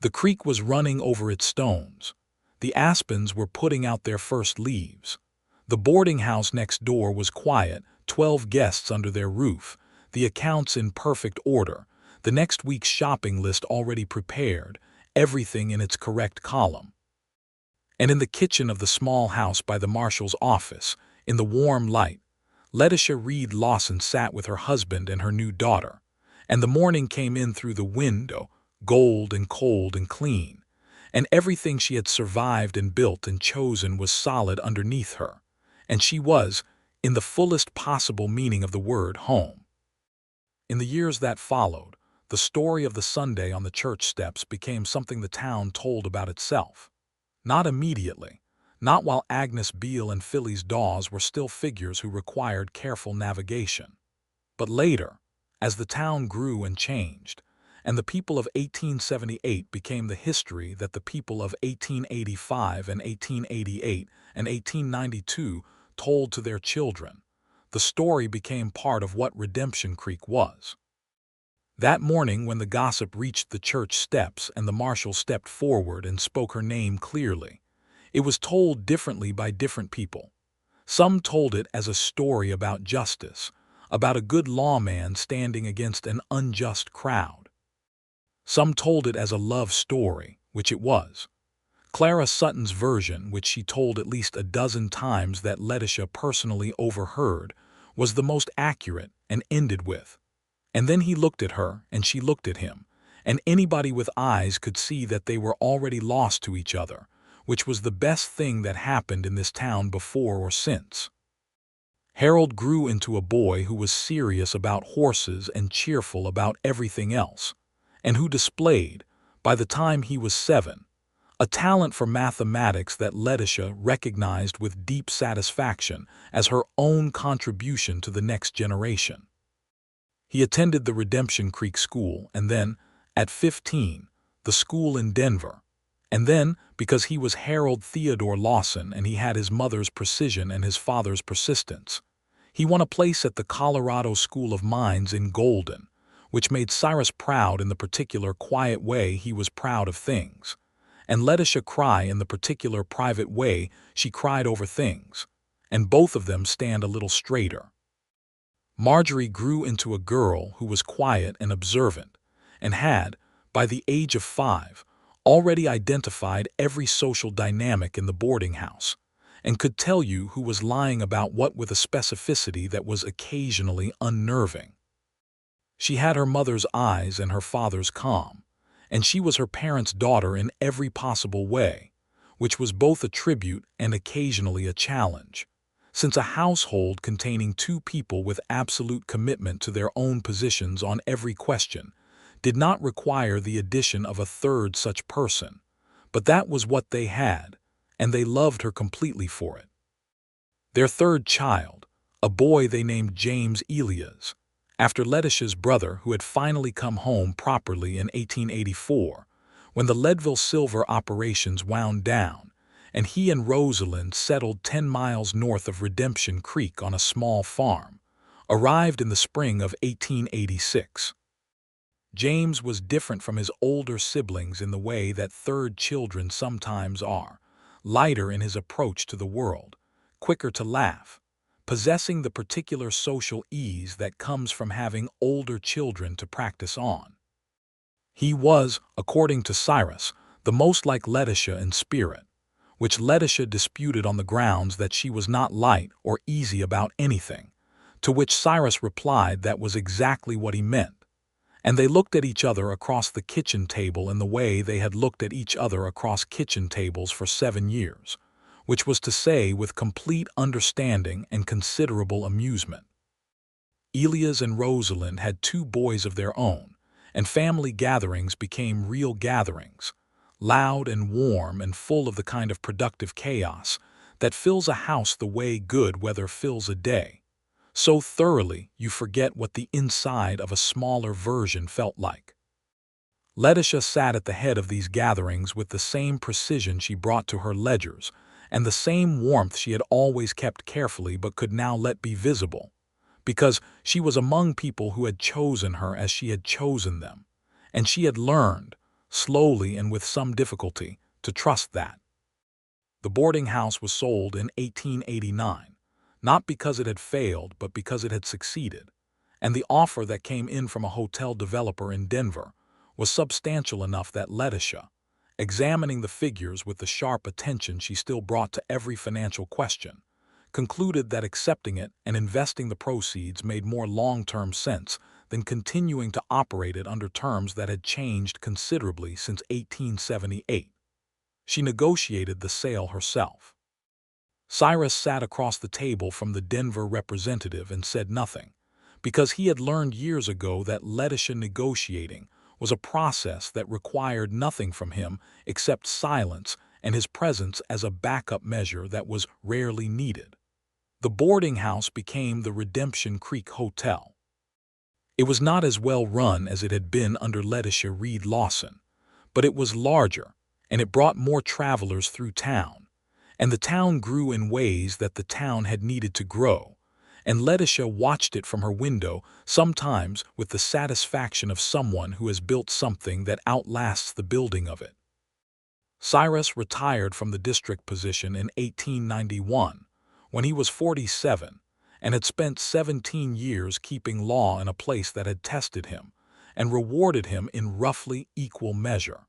The creek was running over its stones. The aspens were putting out their first leaves. The boarding house next door was quiet, 12 guests under their roof, the accounts in perfect order, the next week's shopping list already prepared, everything in its correct column. And in the kitchen of the small house by the marshal's office, in the warm light, Letitia Reed Lawson sat with her husband and her new daughter, and the morning came in through the window, gold and cold and clean, and everything she had survived and built and chosen was solid underneath her, and she was, in the fullest possible meaning of the word, home. In the years that followed, the story of the Sunday on the church steps became something the town told about itself. Not immediately, not while Agnes Beale and Phyllis Dawes were still figures who required careful navigation. But later, as the town grew and changed, and the people of 1878 became the history that the people of 1885 and 1888 and 1892 told to their children, the story became part of what Redemption Creek was. That morning when the gossip reached the church steps and the marshal stepped forward and spoke her name clearly, it was told differently by different people. Some told it as a story about justice, about a good lawman standing against an unjust crowd. Some told it as a love story, which it was. Clara Sutton's version, which she told at least a dozen times that Letitia personally overheard, was the most accurate and ended with, "And then he looked at her and she looked at him, and anybody with eyes could see that they were already lost to each other, which was the best thing that happened in this town before or since." Harold grew into a boy who was serious about horses and cheerful about everything else, and who displayed, by the time he was 7, a talent for mathematics that Letitia recognized with deep satisfaction as her own contribution to the next generation. He attended the Redemption Creek School and then, at 15, the school in Denver. And then, because he was Harold Theodore Lawson and he had his mother's precision and his father's persistence, he won a place at the Colorado School of Mines in Golden, which made Cyrus proud in the particular quiet way he was proud of things, and Letitia cry in the particular private way she cried over things, and both of them stand a little straighter. Marjorie grew into a girl who was quiet and observant, and had, by the age of 5, already identified every social dynamic in the boarding house, and could tell you who was lying about what with a specificity that was occasionally unnerving. She had her mother's eyes and her father's calm, and she was her parents' daughter in every possible way, which was both a tribute and occasionally a challenge, since a household containing 2 people with absolute commitment to their own positions on every question did not require the addition of a third such person, but that was what they had, and they loved her completely for it. Their third child, a boy they named James Elias, after Letitia's brother who had finally come home properly in 1884, when the Leadville silver operations wound down, and he and Rosalind settled 10 miles north of Redemption Creek on a small farm, arrived in the spring of 1886. James was different from his older siblings in the way that third children sometimes are, lighter in his approach to the world, quicker to laugh, possessing the particular social ease that comes from having older children to practice on. He was, according to Cyrus, the most like Letitia in spirit, which Letitia disputed on the grounds that she was not light or easy about anything, to which Cyrus replied that was exactly what he meant. And they looked at each other across the kitchen table in the way they had looked at each other across kitchen tables for 7 years, which was to say with complete understanding and considerable amusement. Elias and Rosalind had 2 boys of their own, and family gatherings became real gatherings, loud and warm and full of the kind of productive chaos that fills a house the way good weather fills a day, so thoroughly you forget what the inside of a smaller version felt like. Letitia sat at the head of these gatherings with the same precision she brought to her ledgers, and the same warmth she had always kept carefully but could now let be visible, because she was among people who had chosen her as she had chosen them, and she had learned, slowly and with some difficulty, to trust that. The boarding house was sold in 1889, not because it had failed but because it had succeeded, and the offer that came in from a hotel developer in Denver was substantial enough that Letitia, examining the figures with the sharp attention she still brought to every financial question, concluded that accepting it and investing the proceeds made more long-term sense than continuing to operate it under terms that had changed considerably since 1878. She negotiated the sale herself. Cyrus sat across the table from the Denver representative and said nothing, because he had learned years ago that Letitia negotiating was a process that required nothing from him except silence and his presence as a backup measure that was rarely needed. The boarding house became the Redemption Creek Hotel. It was not as well run as it had been under Letitia Reed Lawson, but it was larger, and it brought more travelers through town, and the town grew in ways that the town had needed to grow, and Letitia watched it from her window, sometimes with the satisfaction of someone who has built something that outlasts the building of it. Cyrus retired from the district position in 1891, when he was 47, and had spent 17 years keeping law in a place that had tested him and rewarded him in roughly equal measure.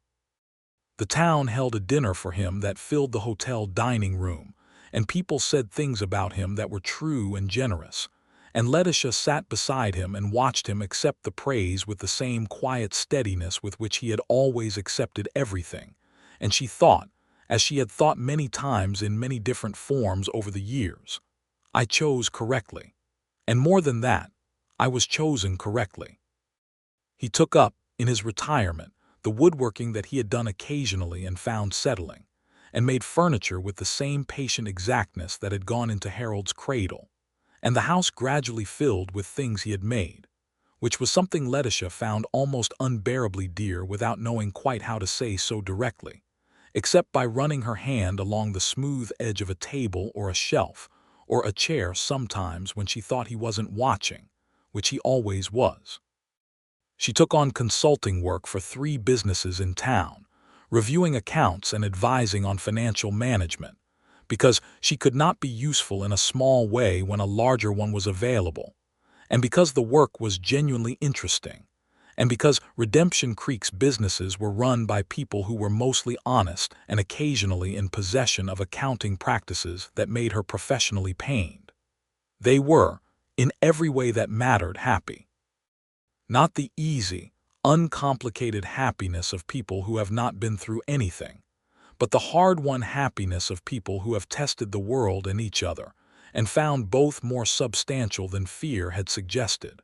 The town held a dinner for him that filled the hotel dining room, and people said things about him that were true and generous, and Letitia sat beside him and watched him accept the praise with the same quiet steadiness with which he had always accepted everything, and she thought, as she had thought many times in many different forms over the years, I chose correctly, and more than that, I was chosen correctly. He took up, in his retirement, the woodworking that he had done occasionally and found settling, and made furniture with the same patient exactness that had gone into Harold's cradle, and the house gradually filled with things he had made, which was something Letitia found almost unbearably dear without knowing quite how to say so directly, except by running her hand along the smooth edge of a table or a shelf, or a chair sometimes when she thought he wasn't watching, which he always was. She took on consulting work for 3 businesses in town, reviewing accounts and advising on financial management, because she could not be useful in a small way when a larger one was available, and because the work was genuinely interesting, and because Redemption Creek's businesses were run by people who were mostly honest and occasionally in possession of accounting practices that made her professionally pained. They were, in every way that mattered, happy. Not the easy, uncomplicated happiness of people who have not been through anything, but the hard-won happiness of people who have tested the world and each other, and found both more substantial than fear had suggested.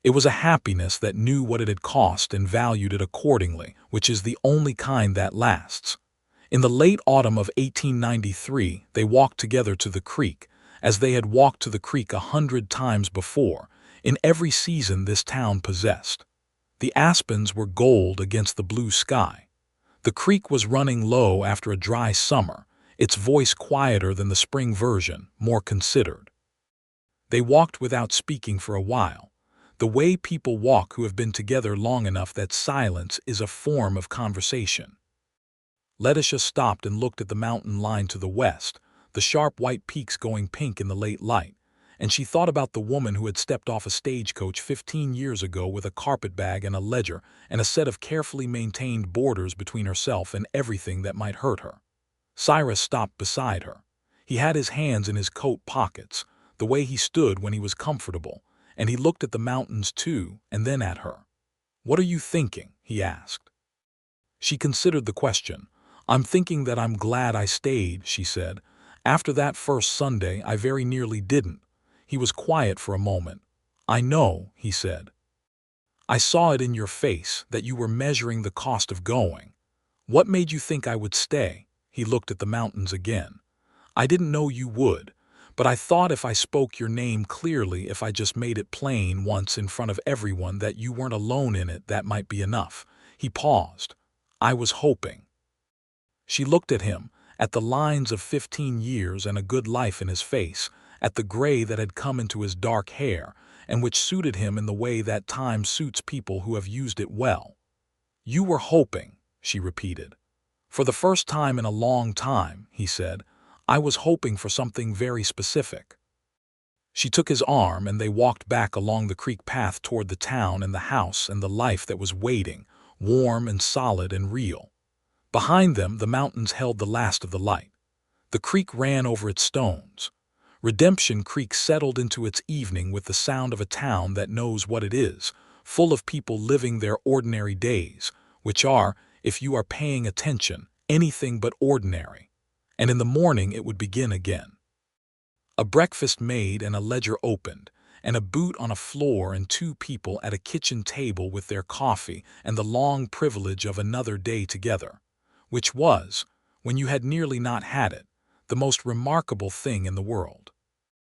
It was a happiness that knew what it had cost and valued it accordingly, which is the only kind that lasts. In the late autumn of 1893, they walked together to the creek, as they had walked to the creek 100 times before, in every season this town possessed. The aspens were gold against the blue sky. The creek was running low after a dry summer, its voice quieter than the spring version, more considered. They walked without speaking for a while, the way people walk who have been together long enough that silence is a form of conversation. Letitia stopped and looked at the mountain line to the west, the sharp white peaks going pink in the late light, and she thought about the woman who had stepped off a stagecoach 15 years ago with a carpetbag and a ledger and a set of carefully maintained borders between herself and everything that might hurt her. Cyrus stopped beside her. He had his hands in his coat pockets, the way he stood when he was comfortable, and he looked at the mountains too, and then at her. "What are you thinking?" he asked. She considered the question. "I'm thinking that I'm glad I stayed," she said. "After that first Sunday, I very nearly didn't." He was quiet for a moment. "I know," he said. "I saw it in your face, that you were measuring the cost of going. What made you think I would stay?" He looked at the mountains again. "I didn't know you would, but I thought if I spoke your name clearly, if I just made it plain once in front of everyone that you weren't alone in it, that might be enough." He paused. "I was hoping." She looked at him, at the lines of 15 years and a good life in his face, at the gray that had come into his dark hair, and which suited him in the way that time suits people who have used it well. "You were hoping," she repeated. "For the first time in a long time," he said, "I was hoping for something very specific." She took his arm and they walked back along the creek path toward the town and the house and the life that was waiting, warm and solid and real. Behind them, the mountains held the last of the light. The creek ran over its stones. Redemption Creek settled into its evening with the sound of a town that knows what it is, full of people living their ordinary days, which are, if you are paying attention, anything but ordinary. And in the morning it would begin again. A breakfast made and a ledger opened, and a boot on a floor and 2 people at a kitchen table with their coffee and the long privilege of another day together, which was, when you had nearly not had it, the most remarkable thing in the world.